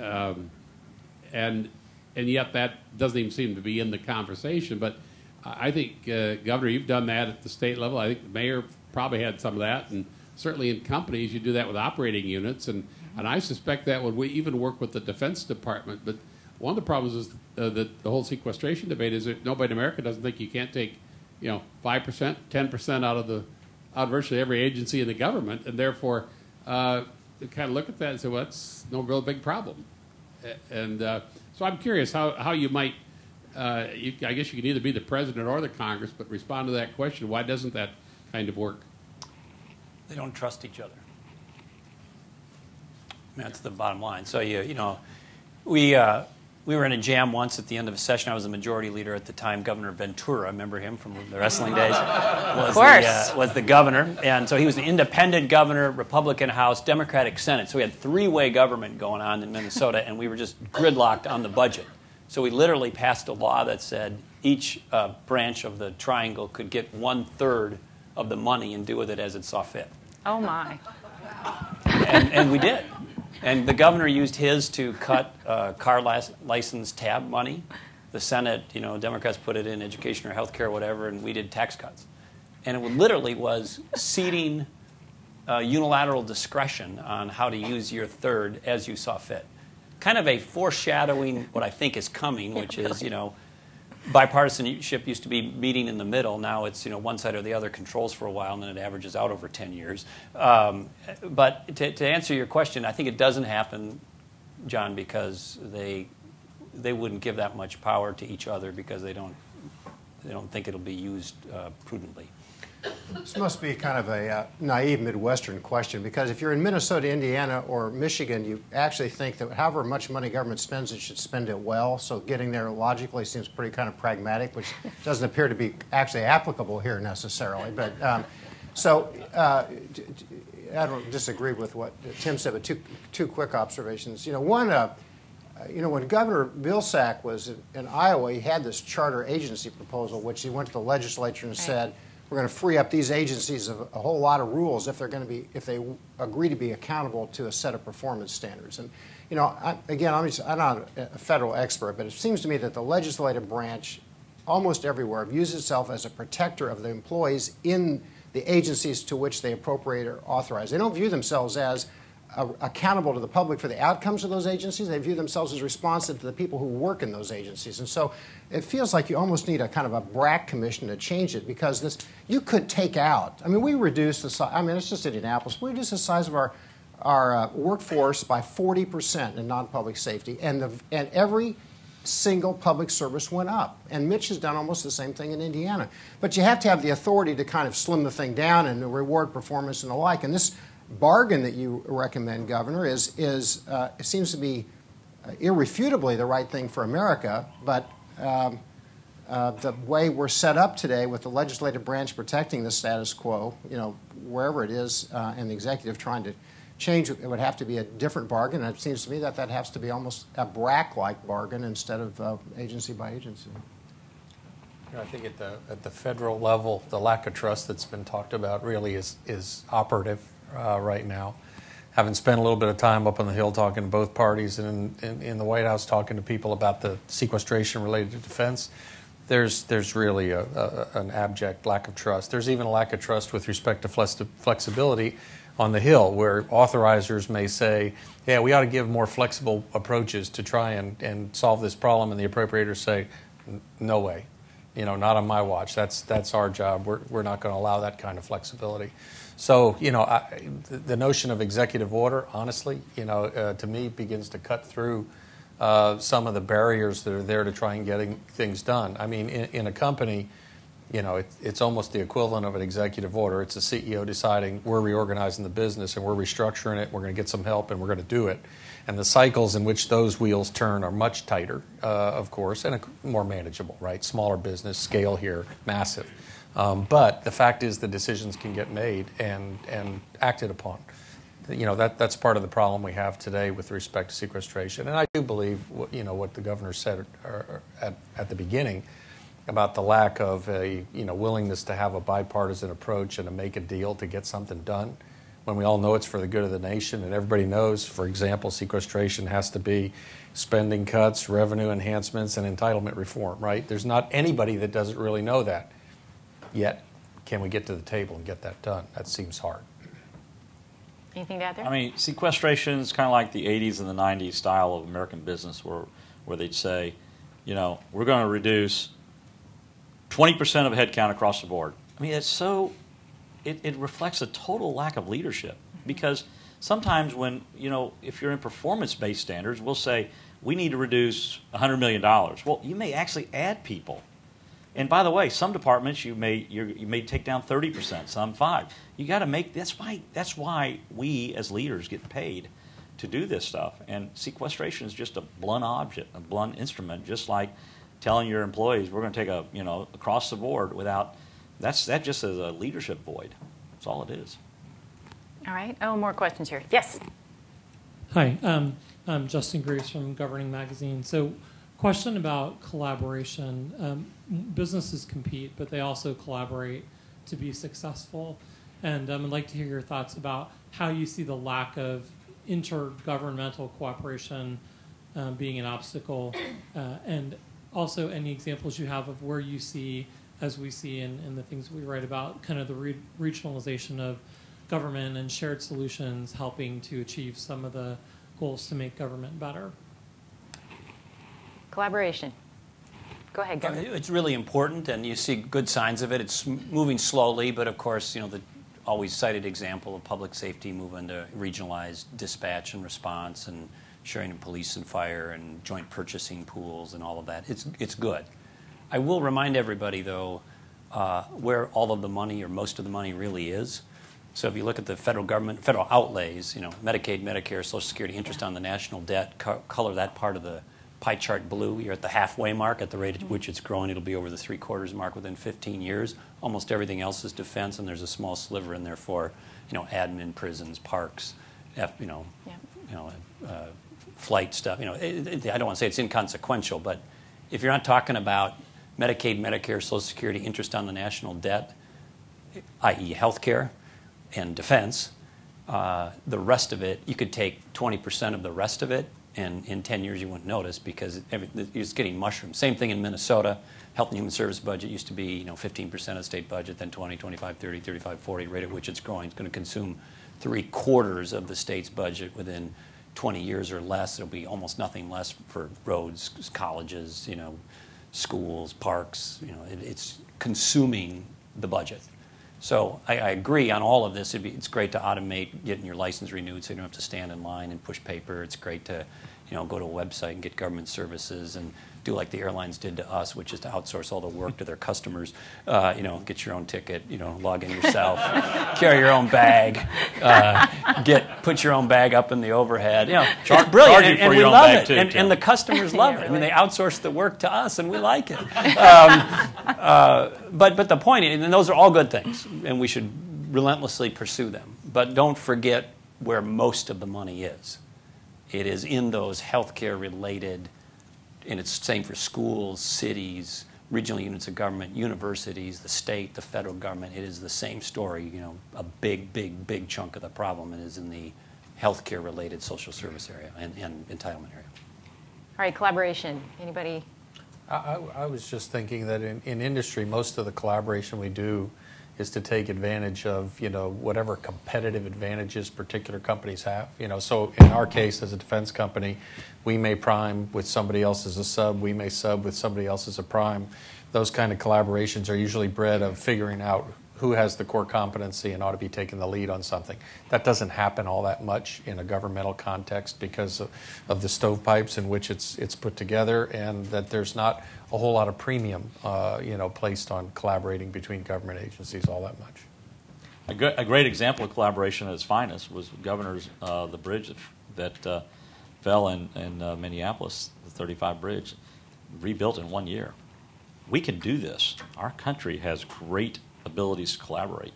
and yet that doesn't even seem to be in the conversation. But I think, Governor, you've done that at the state level. I think the mayor probably had some of that, and certainly in companies you do that with operating units, and I suspect that would even work with the Defense Department. But one of the problems is that the whole sequestration debate is that nobody in America doesn't think you can't take, 5%, 10% out of virtually every agency in the government, and therefore they kind of look at that and say, well, that's no real big problem. And so I'm curious how you might, I guess you can either be the president or the Congress, but respond to that question. Why doesn't that kind of work? They don't trust each other. That's the bottom line. So we were in a jam once at the end of a session. I was the majority leader at the time. Governor Ventura, remember him from the wrestling days? Was the governor. And so he was the independent governor, Republican House, Democratic Senate. So we had three-way government going on in Minnesota, and we were just gridlocked on the budget. So we literally passed a law that said each branch of the triangle could get 1/3 of the money and do with it as it saw fit. Oh, my. And we did. And the governor used his to cut car license tab money. The Senate, Democrats put it in education or health care or whatever, and we did tax cuts. And it literally was ceding unilateral discretion on how to use your third as you saw fit. Kind of a foreshadowing what I think is coming, which is, bipartisanship used to be meeting in the middle. Now it's, one side or the other controls for a while, and then it averages out over 10 years. But to answer your question, I think it doesn't happen, John, because they wouldn't give that much power to each other because they don't think it'll be used prudently. This must be kind of a naive Midwestern question, because if you're in Minnesota, Indiana, or Michigan, you actually think that however much money government spends, it should spend it well. So getting there logically seems pretty kind of pragmatic, which doesn't appear to be actually applicable here necessarily. But I don't disagree with what Tim said, but two quick observations. One, when Governor Vilsack was in Iowa, he had this charter agency proposal, which he went to the legislature and said, we're going to free up these agencies of a whole lot of rules if they agree to be accountable to a set of performance standards. And I'm not a federal expert, but it seems to me that the legislative branch, almost everywhere, views itself as a protector of the employees in the agencies to which they appropriate or authorize. They don't view themselves as accountable to the public for the outcomes of those agencies. They view themselves as responsive to the people who work in those agencies. And so it feels like you almost need a kind of a BRAC commission to change it, because you could take out, we reduce the size, it's just Indianapolis, we reduce the size of our workforce by 40% in non-public safety, and every single public service went up. And Mitch has done almost the same thing in Indiana. But you have to have the authority to kind of slim the thing down and reward performance and the like. And this bargain that you recommend, Governor, it seems to be irrefutably the right thing for America, but the way we're set up today with the legislative branch protecting the status quo, wherever it is, and the executive trying to change, it would have to be a different bargain, and it seems to me that that has to be almost a BRAC-like bargain instead of agency by agency. I think at the federal level, the lack of trust that's been talked about really is operative right now. Having spent a little bit of time up on the Hill talking to both parties and in the White House talking to people about the sequestration related to defense, there's really an abject lack of trust. There's even a lack of trust with respect to flexibility on the Hill, where authorizers may say, yeah, we ought to give more flexible approaches to try and solve this problem, and the appropriators say, no way. Not on my watch. That's our job. We're not going to allow that kind of flexibility. So, the notion of executive order, honestly, to me begins to cut through some of the barriers that are there to try and getting things done. I mean, in a company, it's almost the equivalent of an executive order. It's a CEO deciding we're reorganizing the business and we're restructuring it. We're going to get some help and we're going to do it. And the cycles in which those wheels turn are much tighter, of course, and more manageable, right? Smaller business, scale here, massive. But the fact is the decisions can get made and acted upon. That's part of the problem we have today with respect to sequestration. And I do believe, what the governor said at the beginning about the lack of a willingness to have a bipartisan approach and to make a deal to get something done, when we all know it's for the good of the nation, and everybody knows, for example, sequestration has to be spending cuts, revenue enhancements, and entitlement reform, right? There's not anybody that doesn't really know that. Yet, can we get to the table and get that done? That seems hard. Anything to add there? I mean, sequestration is kind of like the 80s and the 90s style of American business where they'd say, we're going to reduce 20% of headcount across the board. I mean, it's so... It reflects a total lack of leadership, because sometimes when, if you're in performance-based standards, we'll say, we need to reduce $100 million. Well, you may actually add people. And by the way, some departments you may take down 30%, some 5%. You got to make, that's why we as leaders get paid to do this stuff. And sequestration is just a blunt object, a blunt instrument, just like telling your employees we're going to take across the board without... That just is a leadership void. That's all it is. All right. Oh, more questions here. Yes. Hi. I'm Justin Greaves from Governing Magazine. So, question about collaboration. Businesses compete, but they also collaborate to be successful. And I'd like to hear your thoughts about how you see the lack of intergovernmental cooperation being an obstacle, and also any examples you have of where you see, as we see in the things we write about, kind of the regionalization of government and shared solutions helping to achieve some of the goals to make government better. Collaboration. Go ahead, Governor. It's really important, and you see good signs of it. It's moving slowly, but of course, the always cited example of public safety moving to regionalized dispatch and response and sharing of police and fire and joint purchasing pools and all of that. It's good. I will remind everybody, though, where all of the money or most of the money really is. So if you look at the federal government, federal outlays, Medicaid, Medicare, Social Security, interest on the national debt, color that part of the pie chart blue. You're at the halfway mark. At the rate at which it's growing, it'll be over the 3/4 mark within 15 years. Almost everything else is defense, and there's a small sliver in there for, admin, prisons, parks, flight stuff. I don't want to say it's inconsequential, but if you're not talking about Medicaid, Medicare, Social Security, interest on the national debt, i.e. health care and defense, the rest of it, you could take 20% of the rest of it, and in 10 years you wouldn't notice because it's getting mushroomed. Same thing in Minnesota. Health and Human Service budget used to be 15% of the state budget, then 20, 25, 30, 35, 40, rate at which it's growing. It's going to consume 3/4 of the state's budget within 20 years or less. There'll be almost nothing less for roads, colleges, schools, parks. It's consuming the budget. So I agree on all of this. It's great to automate getting your license renewed so you don't have to stand in line and push paper. It's great to go to a website and get government services and do like the airlines did to us, which is to outsource all the work to their customers. Get your own ticket, log in yourself, carry your own bag, put your own bag up in the overhead. It's brilliant, and we love it, and the customers love it. I mean, they outsource the work to us, and we like it. But the point, and those are all good things, and we should relentlessly pursue them. But don't forget where most of the money is. It is in those healthcare related, and it's the same for schools, cities, regional units of government, universities, the state, the federal government. It is the same story. You know, a big chunk of the problem is in the healthcare related social service area and entitlement area. All right, collaboration. Anybody? I was just thinking that in industry, most of the collaboration we do is to take advantage of, you know, whatever competitive advantages particular companies have. You know, so in our case, as a defense company, we may prime with somebody else as a sub. We may sub with somebody else as a prime. Those kind of collaborations are usually bred of figuring out who has the core competency and ought to be taking the lead on something. That doesn't happen all that much in a governmental context because of the stovepipes in which it's put together, and that there's not a whole lot of premium you know, placed on collaborating between government agencies all that much. A great example of collaboration at its finest was Governor's the bridge that fell in Minneapolis, the 35 bridge, rebuilt in 1 year. We can do this. Our country has great abilities to collaborate.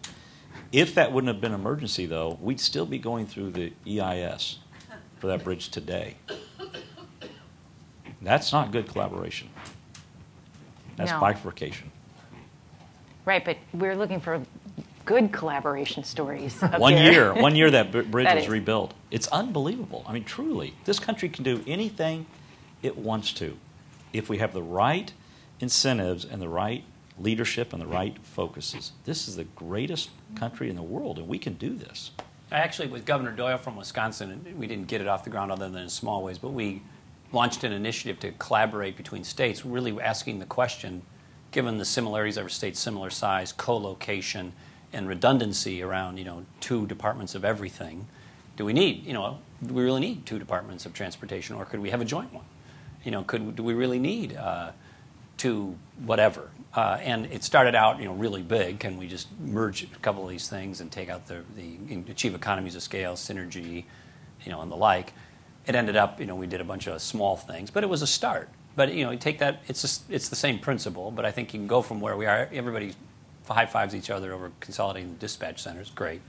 If that wouldn't have been an emergency, though, we'd still be going through the EIS for that bridge today. That's not good collaboration. That's bifurcation. Right, but we're looking for good collaboration stories. One year that bridge was rebuilt. It's unbelievable. I mean, truly, this country can do anything it wants to if we have the right incentives and the right leadership and the right focuses. This is the greatest country in the world, and we can do this. Actually, with Governor Doyle from Wisconsin, we didn't get it off the ground other than in small ways, but we launched an initiative to collaborate between states, really asking the question, given the similarities of our states, similar size, co-location, and redundancy around, you know, 2 departments of everything, do we need, you know, do we really need 2 departments of transportation, or could we have a joint one? You know, do we really need 2 whatever? And it started out, you know, really big. Can we just merge a couple of these things and take out achieve economies of scale, synergy, you know, and the like? It ended up, you know, we did a bunch of small things, but it was a start. But, you know, you take that, it's the same principle, but I think you can go from where we are. Everybody high fives each other over consolidating the dispatch centers, great.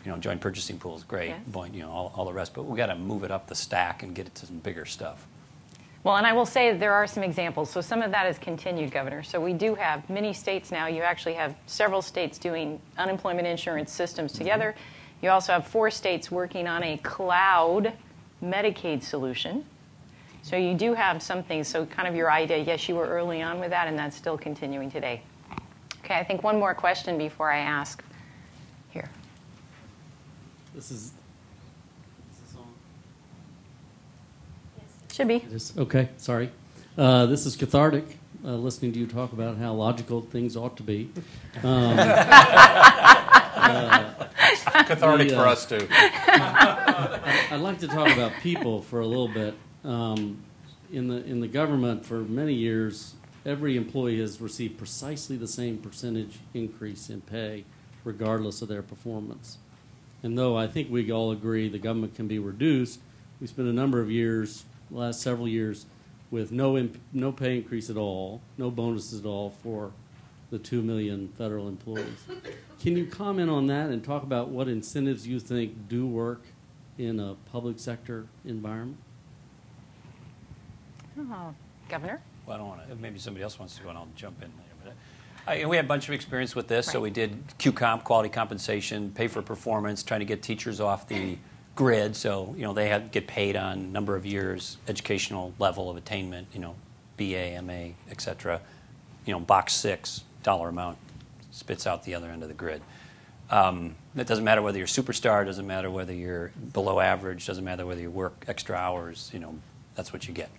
You know, joint purchasing pools, great. Yes. You know, all the rest. But we got to move it up the stack and get it to some bigger stuff. Well, and I will say there are some examples. So some of that has continued, Governor. So we do have many states now. You actually have several states doing unemployment insurance systems together. You also have 4 states working on a cloud Medicaid solution. So you do have something. So kind of your idea, yes, you were early on with that, and that's still continuing today. Okay, I think one more question before I ask. Here. This is on? Should be. Okay, sorry. This is cathartic, listening to you talk about how logical things ought to be. Cathartic for us, too. I'd like to talk about people for a little bit. In the government, for many years, every employee has received precisely the same percentage increase in pay, regardless of their performance. And though I think we all agree the government can be reduced, we spent a number of years, the last several years, with no pay increase at all, no bonuses at all for the 2 million federal employees. Can you comment on that and talk about what incentives you think do work in a public sector environment? Oh, Governor? Well, I don't want to. Maybe somebody else wants to go, and I'll jump in later. But we had a bunch of experience with this, so we did QComp, quality compensation, pay for performance, trying to get teachers off the grid. So, you know, they had get paid on number of years, educational level of attainment, you know, BA, MA, et cetera. You know, box 6, dollar amount, spits out the other end of the grid. It doesn't matter whether you're superstar, doesn't matter whether you're below average, doesn't matter whether you work extra hours, you know, that's what you get.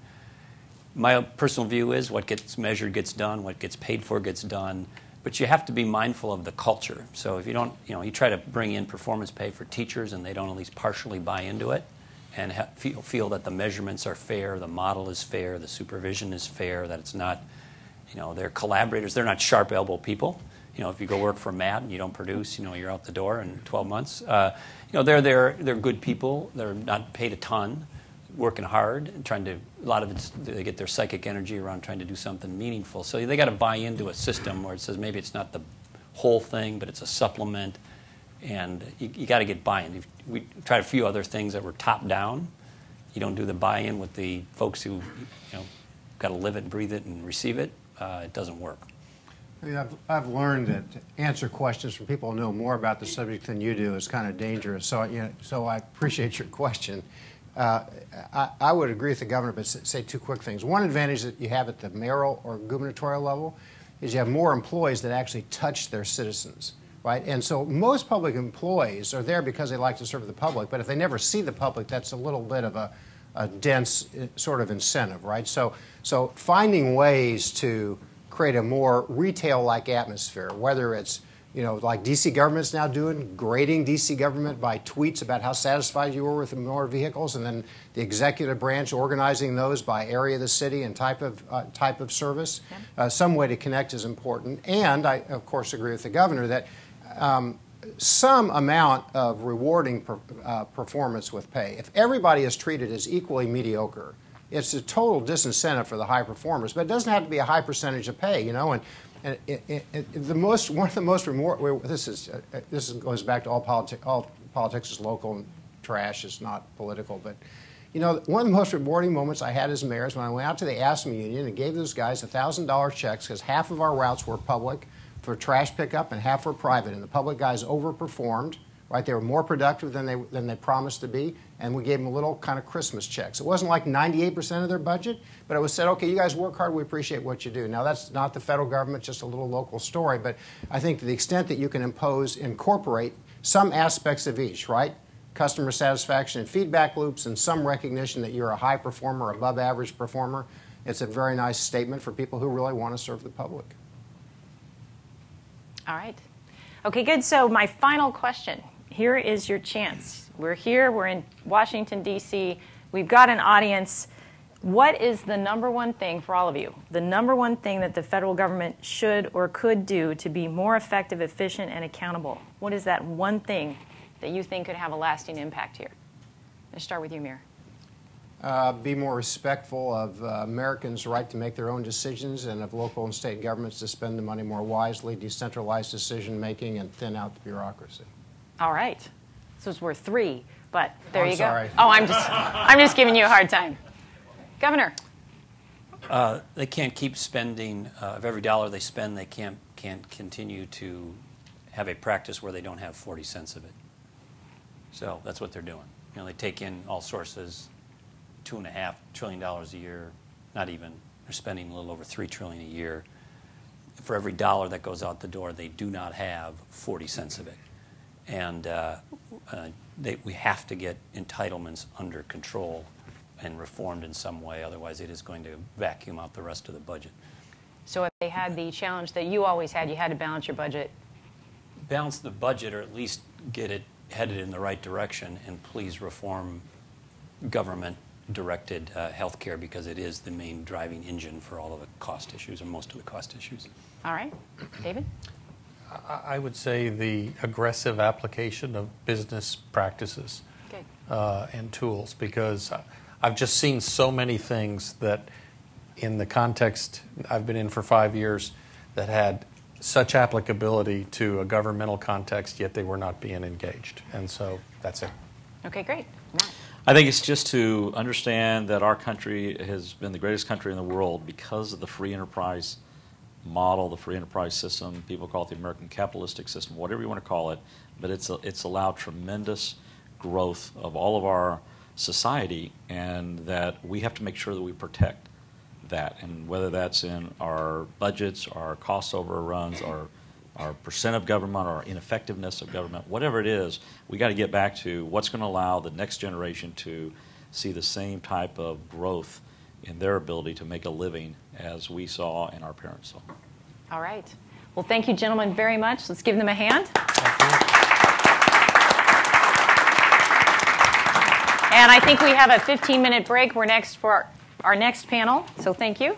My personal view is what gets measured gets done, what gets paid for gets done, but you have to be mindful of the culture. So if you don't, you know, you try to bring in performance pay for teachers and they don't at least partially buy into it and feel that the measurements are fair, the model is fair, the supervision is fair, that it's not, you know, they're collaborators, they're not sharp elbow people. You know, if you go work for Matt and you don't produce, you know, you're out the door in 12 months. You know, they're good people, they're not paid a ton, working hard and trying to, a lot of it's, they get their psychic energy around trying to do something meaningful. So they got to buy into a system where it says maybe it's not the whole thing, but it's a supplement. And you got to get buy-in. We tried a few other things that were top-down. You don't do the buy-in with the folks who, got to live it and breathe it and receive it. It doesn't work. I've learned that to answer questions from people who know more about the subject than you do is kind of dangerous. So I appreciate your question. I would agree with the governor, but say two quick things. One advantage that you have at the mayoral or gubernatorial level is you have more employees that actually touch their citizens, right? And so most public employees are there because they like to serve the public, but if they never see the public, that's a little bit of a dense sort of incentive, right? So finding ways to create a more retail-like atmosphere, whether it's, like D.C. government's now doing, grading D.C. government by tweets about how satisfied you were with the more vehicles, and then the executive branch organizing those by area of the city and type of service. Yeah. Some way to connect is important. And I, of course, agree with the governor that some amount of rewarding performance with pay. If everybody is treated as equally mediocre, it's a total disincentive for the high performers, but it doesn't have to be a high percentage of pay, one of the most this goes back to all politics is local and trash is not political, but one of the most rewarding moments I had as mayor is when I went out to the ASME union and gave those guys $1,000 checks because half of our routes were public for trash pickup and half were private, and the public guys overperformed. Right, they were more productive than they promised to be, and we gave them a little kind of Christmas checks. It wasn't like 98% of their budget, but it was said, okay, you guys work hard, we appreciate what you do. Now, that's not the federal government, just a little local story, but I think to the extent that you can incorporate some aspects of each, right? Customer satisfaction and feedback loops and some recognition that you're a high performer, above average performer, it's a very nice statement for people who really want to serve the public. All right. Okay, good. So my final question. Here is your chance. We're here. We're in Washington, D.C. We've got an audience. What is the number one thing for all of you? The number one thing that the federal government should or could do to be more effective, efficient, and accountable? What is that one thing that you think could have a lasting impact here? Let's start with you, Mayor. Be more respectful of Americans' right to make their own decisions and of local and state governments to spend the money more wisely, decentralize decision-making, and thin out the bureaucracy. All right. This was worth 3, but there you go. Sorry. Oh, I'm just giving you a hard time. Governor. They can't keep spending of every dollar they spend. They can't continue to have a practice where they don't have 40 cents of it. So that's what they're doing. They take in all sources, $2.5 trillion a year. Not even. They're spending a little over $3 trillion a year. For every dollar that goes out the door, they do not have 40 cents of it. And we have to get entitlements under control and reformed in some way. Otherwise, it is going to vacuum out the rest of the budget. So if they had the challenge that you always had, you had to balance your budget. Balance the budget, or at least get it headed in the right direction, and please reform government-directed health care, because it is the main driving engine for all of the cost issues, or most of the cost issues. All right. David? I would say the aggressive application of business practices and tools, because I've just seen so many things that in the context I've been in for 5 years that had such applicability to a governmental context, yet they were not being engaged. And so that's it. Okay, great. Matt. I think it's just to understand that our country has been the greatest country in the world because of the free enterprise model, the free enterprise system. People call it the American capitalistic system, whatever you want to call it, but it's allowed tremendous growth of all of our society, and that we have to make sure that we protect that, and whether that's in our budgets, our cost overruns, our percent of government, our ineffectiveness of government, whatever it is, we got to get back to what's going to allow the next generation to see the same type of growth in their ability to make a living as we saw and our parents saw. All right. Well, thank you, gentlemen, very much. Let's give them a hand. And I think we have a 15-minute break. We're next for our next panel, so thank you.